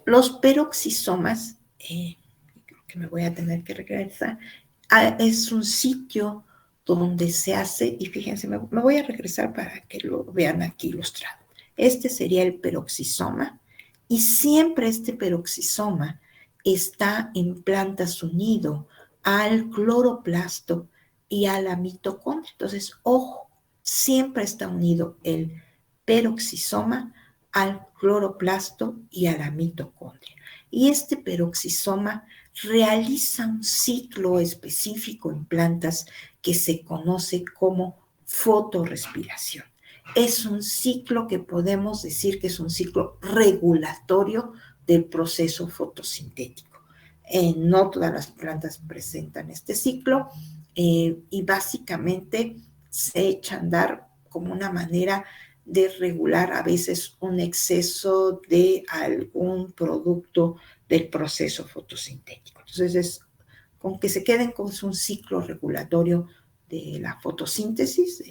los peroxisomas, creo que me voy a tener que regresar, es un sitio donde se hace, y fíjense, me voy a regresar para que lo vean aquí ilustrado. Este sería el peroxisoma, y siempre este peroxisoma está en plantas unido al cloroplasto y a la mitocondria. Entonces, ojo, siempre está unido el peroxisoma al cloroplasto y a la mitocondria. Y este peroxisoma realiza un ciclo específico en plantas que se conoce como fotorrespiración. Es un ciclo que podemos decir que es un ciclo regulatorio del proceso fotosintético. No todas las plantas presentan este ciclo y básicamente se echa a andar como una manera de regular a veces un exceso de algún producto del proceso fotosintético. Entonces, con que se queden con un ciclo regulatorio de la fotosíntesis,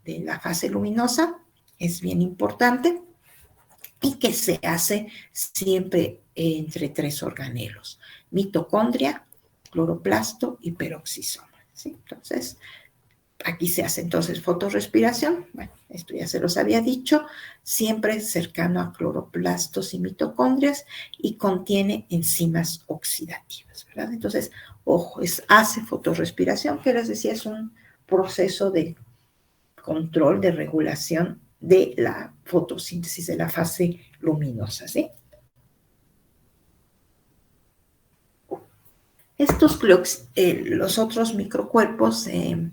de la fase luminosa, es bien importante, y que se hace siempre entre tres organelos: mitocondria, cloroplasto y peroxisoma, ¿sí? Entonces, aquí se hace entonces fotorrespiración. Bueno, esto ya se los había dicho, siempre cercano a cloroplastos y mitocondrias, y contiene enzimas oxidativas, ¿verdad? Entonces, ojo, hace fotorrespiración, que les decía, es un proceso de control, de regulación de la fotosíntesis, de la fase luminosa, ¿sí? Los otros microcuerpos se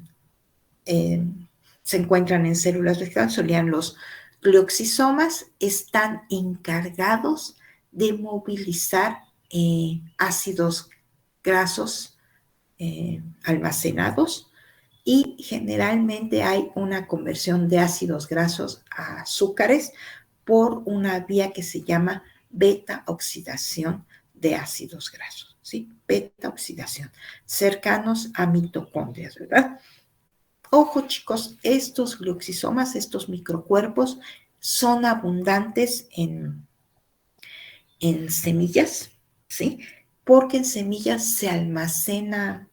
encuentran en células vegetales, serían los glioxisomas, están encargados de movilizar ácidos grasos almacenados, y generalmente hay una conversión de ácidos grasos a azúcares por una vía que se llama beta-oxidación de ácidos grasos, ¿sí? Beta-oxidación, cercanos a mitocondrias, ¿verdad? Ojo, chicos, estos glioxisomas, estos microcuerpos, son abundantes en semillas, ¿sí? Porque en semillas se almacena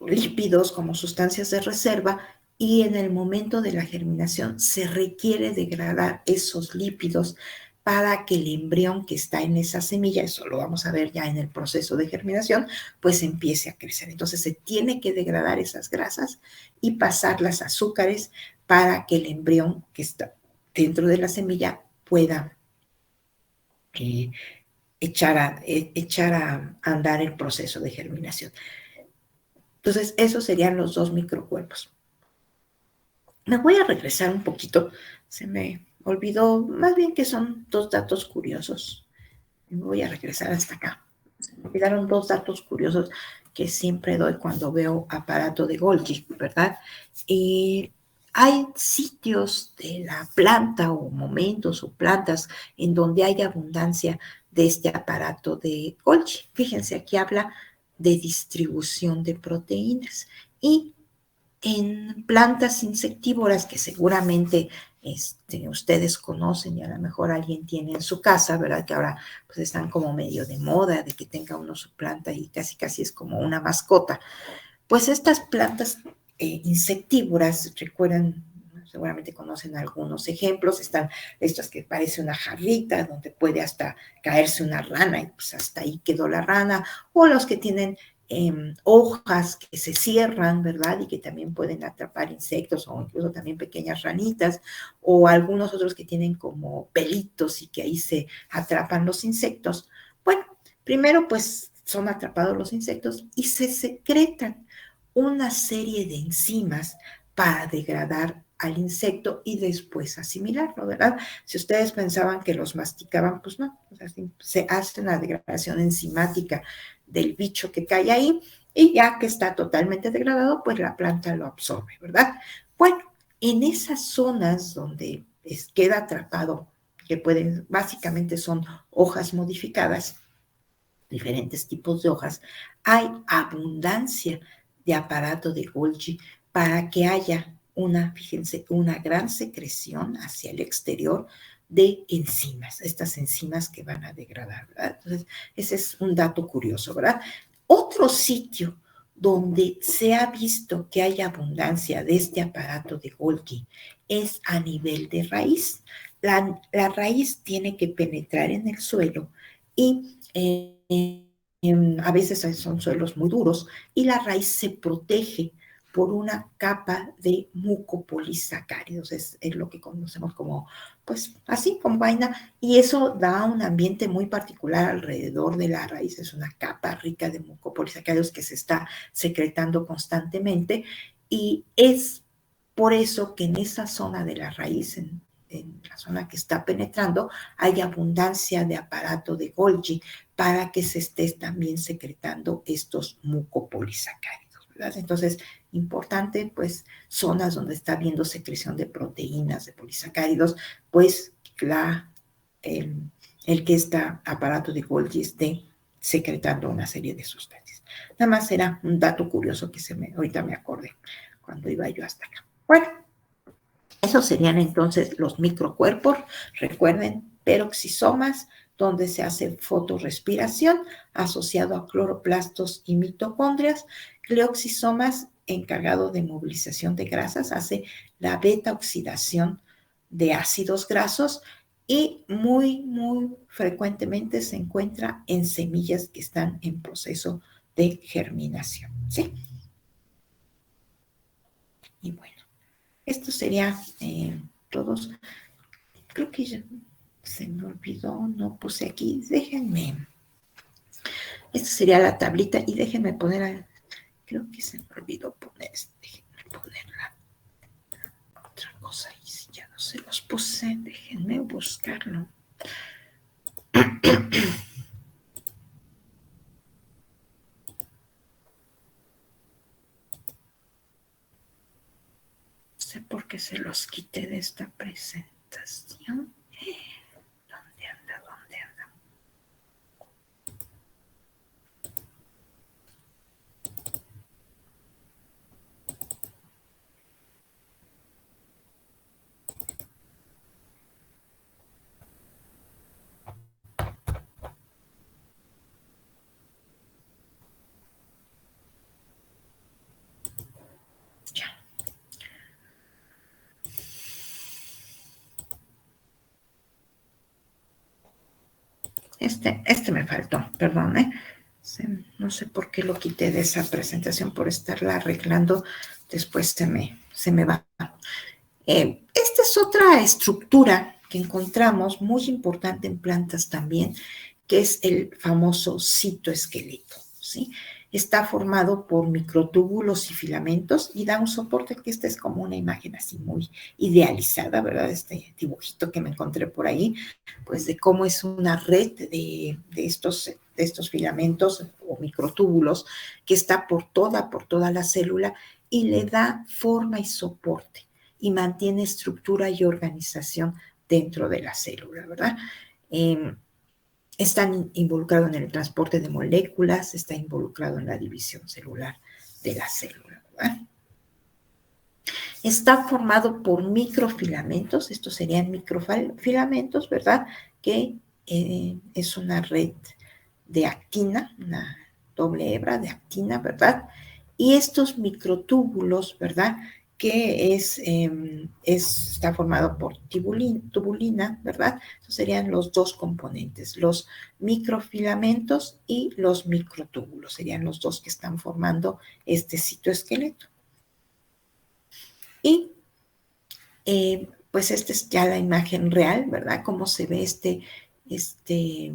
lípidos como sustancias de reserva, y en el momento de la germinación se requiere degradar esos lípidos para que el embrión que está en esa semilla, eso lo vamos a ver ya en el proceso de germinación, pues empiece a crecer. Entonces se tiene que degradar esas grasas y pasarlas a azúcares para que el embrión que está dentro de la semilla pueda echar a andar el proceso de germinación. Entonces, esos serían los dos microcuerpos. Me voy a regresar un poquito. Se me olvidó, más bien que son dos datos curiosos. Me voy a regresar hasta acá. Se me olvidaron dos datos curiosos que siempre doy cuando veo aparato de Golgi, ¿verdad? Hay sitios de la planta o momentos o plantas en donde hay abundancia de este aparato de Golgi. Fíjense, aquí habla de distribución de proteínas, y en plantas insectívoras que seguramente ustedes conocen y a lo mejor alguien tiene en su casa, ¿verdad? Que ahora pues están como medio de moda de que tenga uno su planta y casi casi es como una mascota. Pues estas plantas insectívoras, recuerdan, seguramente conocen algunos ejemplos, están estas que parece una jarrita donde puede hasta caerse una rana y pues hasta ahí quedó la rana, o los que tienen hojas que se cierran, ¿verdad? Y que también pueden atrapar insectos o incluso también pequeñas ranitas, o algunos otros que tienen como pelitos y que ahí se atrapan los insectos. Bueno, primero pues son atrapados los insectos y se secretan una serie de enzimas para degradar al insecto y después asimilarlo, ¿verdad? Si ustedes pensaban que los masticaban, pues no, o sea, se hace una degradación enzimática del bicho que cae ahí y ya que está totalmente degradado, pues la planta lo absorbe, ¿verdad? Bueno, en esas zonas donde queda atrapado, que pueden, básicamente son hojas modificadas, diferentes tipos de hojas, hay abundancia de aparato de Golgi para que haya fíjense, una gran secreción hacia el exterior de enzimas, estas enzimas que van a degradar, ¿verdad? Entonces, ese es un dato curioso, ¿verdad? Otro sitio donde se ha visto que hay abundancia de este aparato de Golgi es a nivel de raíz. La raíz tiene que penetrar en el suelo y a veces son suelos muy duros y la raíz se protege por una capa de mucopolisacáridos, es lo que conocemos como, pues así, como vaina, y eso da un ambiente muy particular alrededor de la raíz, es una capa rica de mucopolisacáridos que se está secretando constantemente, y es por eso que en esa zona de la raíz, en la zona que está penetrando, hay abundancia de aparato de Golgi para que se esté también secretando estos mucopolisacáridos, ¿verdad? Entonces, importante, pues, zonas donde está habiendo secreción de proteínas, de polisacáridos, pues, el que este aparato de Golgi esté secretando una serie de sustancias. Nada más era un dato curioso que ahorita me acordé cuando iba yo hasta acá. Bueno, esos serían entonces los microcuerpos, recuerden, peroxisomas, donde se hace fotorrespiración asociado a cloroplastos y mitocondrias, cleoxisomas encargado de movilización de grasas, hace la beta oxidación de ácidos grasos y muy, muy frecuentemente se encuentra en semillas que están en proceso de germinación, ¿sí? Y bueno. Esto sería todos. Creo que ya se me olvidó, no puse aquí. Déjenme. Esta sería la tablita y déjenme poner. Creo que se me olvidó poner. Déjenme poner otra cosa y si ya no se los puse, déjenme buscarlo. No sé por qué se los quité de esta presentación. ¿Dónde anda? ¿Dónde anda? Ya. Este me faltó, perdón, ¿eh? No sé por qué lo quité de esa presentación por estarla arreglando, después se me va. Esta es otra estructura que encontramos muy importante en plantas también, que es el famoso citoesqueleto, ¿sí? Está formado por microtúbulos y filamentos y da un soporte que esta es como una imagen así muy idealizada, ¿verdad? Este dibujito que me encontré por ahí, pues de cómo es una red de estos filamentos o microtúbulos que está por toda la célula y le da forma y soporte y mantiene estructura y organización dentro de la célula, ¿verdad? Están involucrados en el transporte de moléculas, está involucrado en la división celular de la célula, ¿verdad? Está formado por microfilamentos, estos serían microfilamentos, ¿verdad? Que es una red de actina, una doble hebra de actina, ¿verdad? Y estos microtúbulos, ¿verdad? Que está formado por tubulina, ¿verdad? Esos serían los dos componentes, los microfilamentos y los microtúbulos, serían los dos que están formando este citoesqueleto. Y pues esta es ya la imagen real, ¿verdad? Cómo se ve este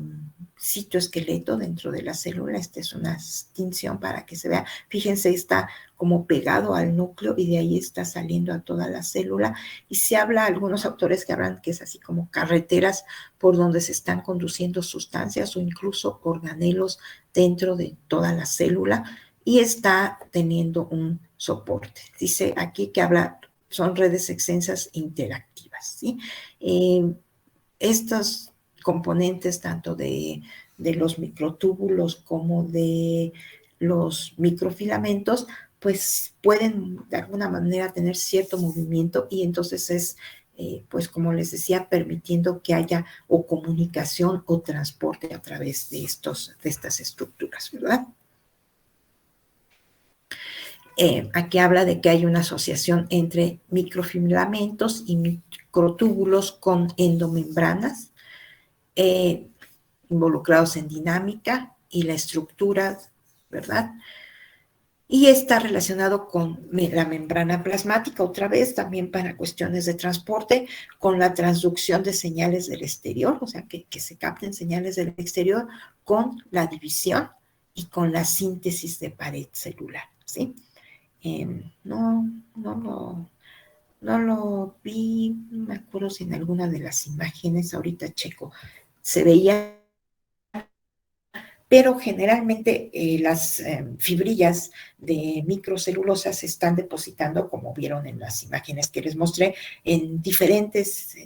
citoesqueleto dentro de la célula. Esta es una extinción para que se vea. Fíjense, está como pegado al núcleo y de ahí está saliendo a toda la célula. Y se habla, algunos autores que hablan que es así como carreteras por donde se están conduciendo sustancias o incluso organelos dentro de toda la célula y está teniendo un soporte. Dice aquí que son redes extensas interactivas, ¿sí? Estos componentes tanto de los microtúbulos como de los microfilamentos, pues pueden de alguna manera tener cierto movimiento y entonces es, pues como les decía, permitiendo que haya o comunicación o transporte a través de estas estructuras, ¿verdad? Aquí habla de que hay una asociación entre microfilamentos y microtúbulos con endomembranas involucrados en dinámica y la estructura, ¿verdad? Y está relacionado con la membrana plasmática, otra vez, también para cuestiones de transporte, con la transducción de señales del exterior, o sea, que se capten señales del exterior, con la división y con la síntesis de pared celular, ¿sí? No lo vi, no me acuerdo si en alguna de las imágenes, ahorita checo, se veía, pero generalmente las fibrillas de microcelulosa se están depositando, como vieron en las imágenes que les mostré, en diferentes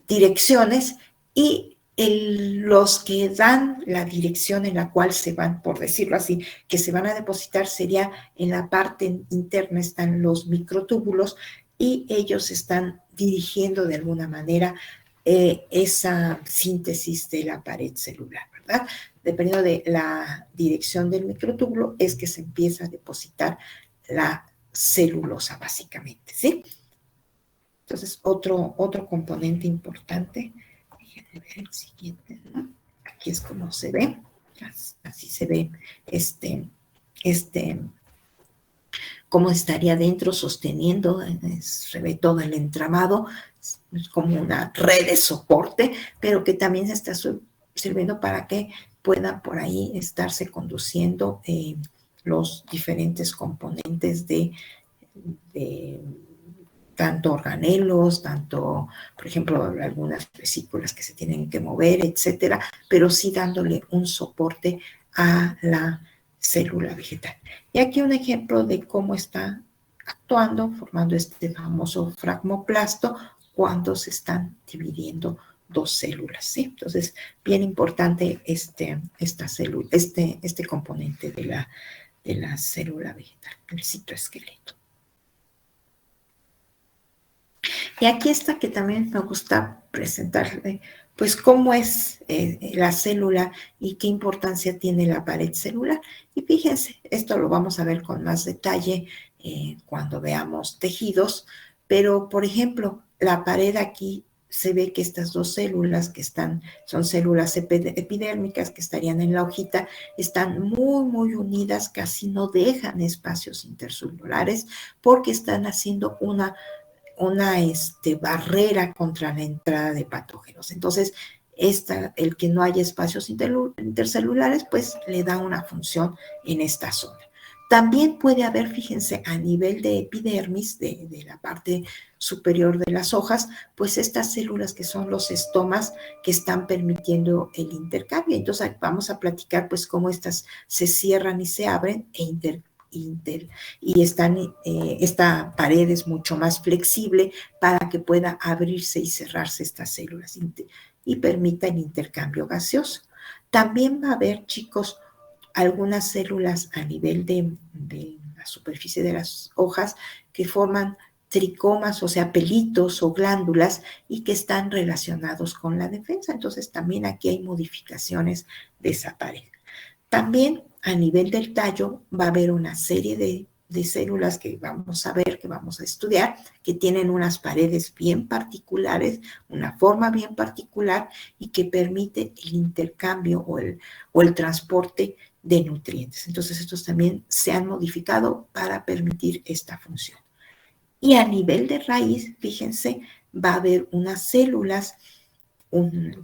direcciones y los que dan la dirección en la cual se van, por decirlo así, que se van a depositar sería en la parte interna están los microtúbulos y ellos están dirigiendo de alguna manera esa síntesis de la pared celular, ¿verdad? Dependiendo de la dirección del microtúbulo es que se empieza a depositar la celulosa básicamente, ¿sí? Entonces, otro componente importante, déjenme ver el siguiente, ¿no? Aquí es como se ve, así se ve cómo estaría dentro sosteniendo, se ve todo el entramado, es como una red de soporte, pero que también se está sirviendo para que puedan por ahí estarse conduciendo los diferentes componentes de tanto organelos, tanto, por ejemplo, algunas vesículas que se tienen que mover, etcétera, pero sí dándole un soporte a la célula vegetal. Y aquí un ejemplo de cómo está actuando, formando este famoso fragmoplasto cuando se están dividiendo dos células, ¿sí? Entonces, bien importante esta célula, este componente de la célula vegetal, el citoesqueleto. Y aquí está que también me gusta presentarle, pues, cómo es la célula y qué importancia tiene la pared celular. Y fíjense, esto lo vamos a ver con más detalle cuando veamos tejidos, pero, por ejemplo, la pared aquí se ve que estas dos células que son células epidérmicas que estarían en la hojita, están muy, muy unidas, casi no dejan espacios intercelulares porque están haciendo una barrera contra la entrada de patógenos. Entonces, el que no haya espacios intercelulares, pues le da una función en esta zona. También puede haber, fíjense, a nivel de epidermis, de la parte superior de las hojas, pues estas células que son los estomas que están permitiendo el intercambio. Entonces, vamos a platicar pues cómo estas se cierran y se abren y esta pared es mucho más flexible para que pueda abrirse y cerrarse estas células y permita el intercambio gaseoso. También va a haber, chicos, algunas células a nivel de la superficie de las hojas que forman tricomas, o sea, pelitos o glándulas y que están relacionados con la defensa. Entonces, también aquí hay modificaciones de esa pared. También a nivel del tallo va a haber una serie de células que vamos a ver, que vamos a estudiar, que tienen unas paredes bien particulares, una forma bien particular y que permite el intercambio o el transporte de nutrientes. Entonces, estos también se han modificado para permitir esta función. Y a nivel de raíz, fíjense, va a haber unas células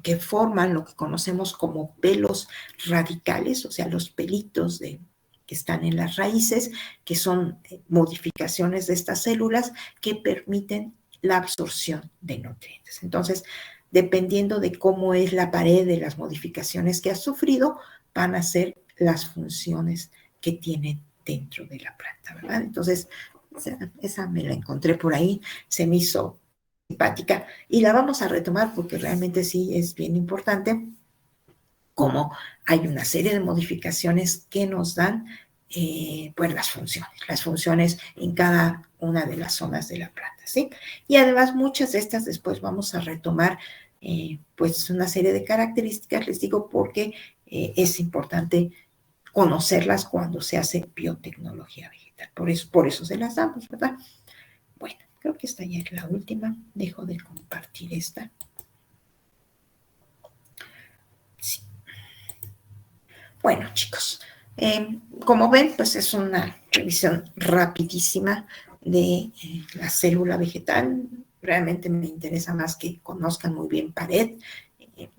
que forman lo que conocemos como pelos radicales, o sea, los pelitos que están en las raíces, que son modificaciones de estas células que permiten la absorción de nutrientes. Entonces, dependiendo de cómo es la pared de las modificaciones que ha sufrido, van a ser las funciones que tienen dentro de la planta, ¿verdad? Entonces, esa me la encontré por ahí, se me hizo simpática y la vamos a retomar porque realmente sí es bien importante como hay una serie de modificaciones que nos dan pues las funciones en cada una de las zonas de la planta, ¿sí? Y además muchas de estas después vamos a retomar pues una serie de características, les digo, porque es importante conocerlas cuando se hace biotecnología vegetal, por eso se las damos, ¿verdad? Bueno, creo que esta ya es la última. Dejo de compartir esta. Sí. Bueno, chicos, como ven, pues es una revisión rapidísima de la célula vegetal. Realmente me interesa más que conozcan muy bien pared.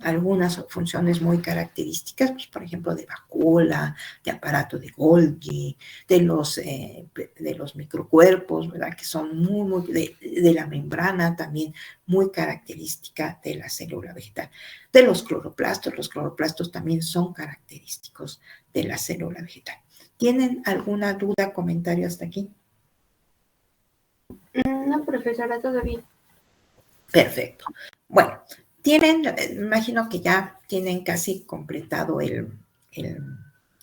Algunas funciones muy características, pues, por ejemplo, de vacuola, de aparato de Golgi, de los microcuerpos, ¿verdad? Que son muy de la membrana también, muy característica de la célula vegetal. De los cloroplastos también son característicos de la célula vegetal. ¿Tienen alguna duda, comentario hasta aquí? No, profesora, todo bien. Perfecto. Bueno, me imagino que ya tienen casi completado el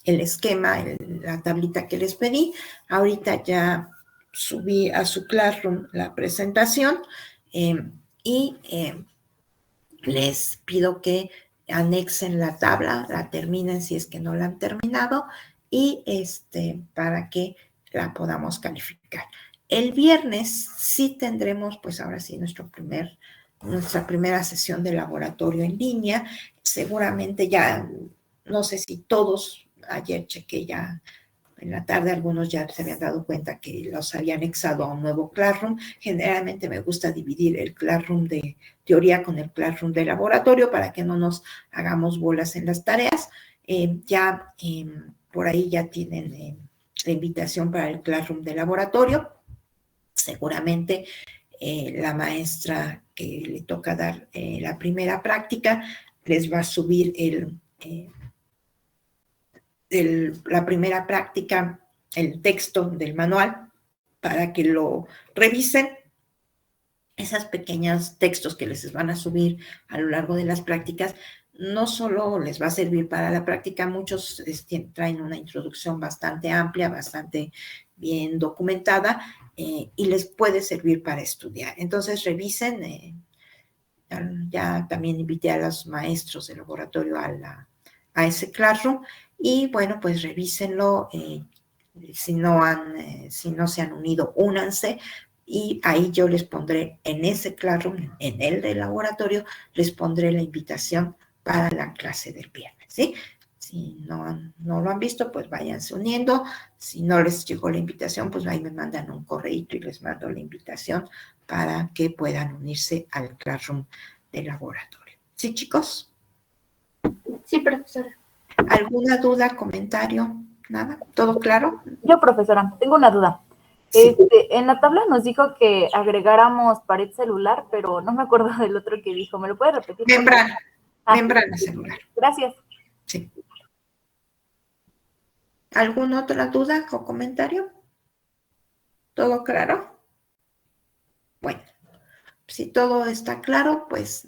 esquema, la tablita que les pedí. Ahorita ya subí a su Classroom la presentación y les pido que anexen la tabla, la terminen si es que no la han terminado y para que la podamos calificar. El viernes sí tendremos, pues ahora sí, nuestra primera sesión de laboratorio en línea. Seguramente ya, no sé si todos, ayer chequé ya en la tarde, algunos ya se habían dado cuenta que los había anexado a un nuevo Classroom. Generalmente me gusta dividir el Classroom de teoría con el Classroom de laboratorio para que no nos hagamos bolas en las tareas. Por ahí ya tienen la invitación para el Classroom de laboratorio. Seguramente la maestra que le toca dar la primera práctica les va a subir la primera práctica, el texto del manual, para que lo revisen. Esos pequeños textos que les van a subir a lo largo de las prácticas, no solo les va a servir para la práctica, muchos traen una introducción bastante amplia, bastante bien documentada, y les puede servir para estudiar. Entonces, revisen. Ya también invité a los maestros de laboratorio a ese Classroom y bueno, pues revísenlo. Si no se han unido, únanse y ahí yo les pondré en ese Classroom, en el de laboratorio, les pondré la invitación para la clase del viernes, ¿sí? Si no lo han visto, pues váyanse uniendo. Si no les llegó la invitación, pues ahí me mandan un correíto y les mando la invitación para que puedan unirse al Classroom de laboratorio. ¿Sí, chicos? Sí, profesora. ¿Alguna duda, comentario? ¿Nada? ¿Todo claro? Yo, profesora, tengo una duda. Sí. En la tabla nos dijo que agregáramos pared celular, pero no me acuerdo del otro que dijo. ¿Me lo puede repetir? Membrana. Membrana celular. Gracias. Sí. ¿Alguna otra duda o comentario? ¿Todo claro? Bueno, si todo está claro, pues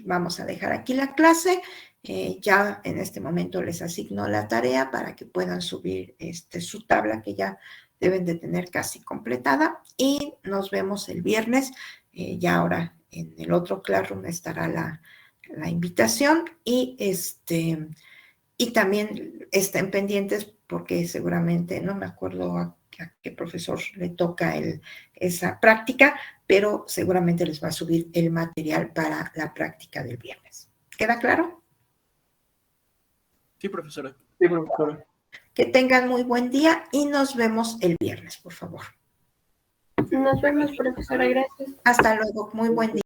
vamos a dejar aquí la clase. Ya en este momento les asigno la tarea para que puedan subir su tabla que ya deben de tener casi completada y nos vemos el viernes. Ya ahora en el otro Classroom estará la invitación y también estén pendientes porque seguramente, no me acuerdo a qué profesor le toca esa práctica, pero seguramente les va a subir el material para la práctica del viernes. ¿Queda claro? Sí, profesora. Sí, profesora. Que tengan muy buen día y nos vemos el viernes, por favor. Nos vemos, profesora. Gracias. Hasta luego. Muy buen día.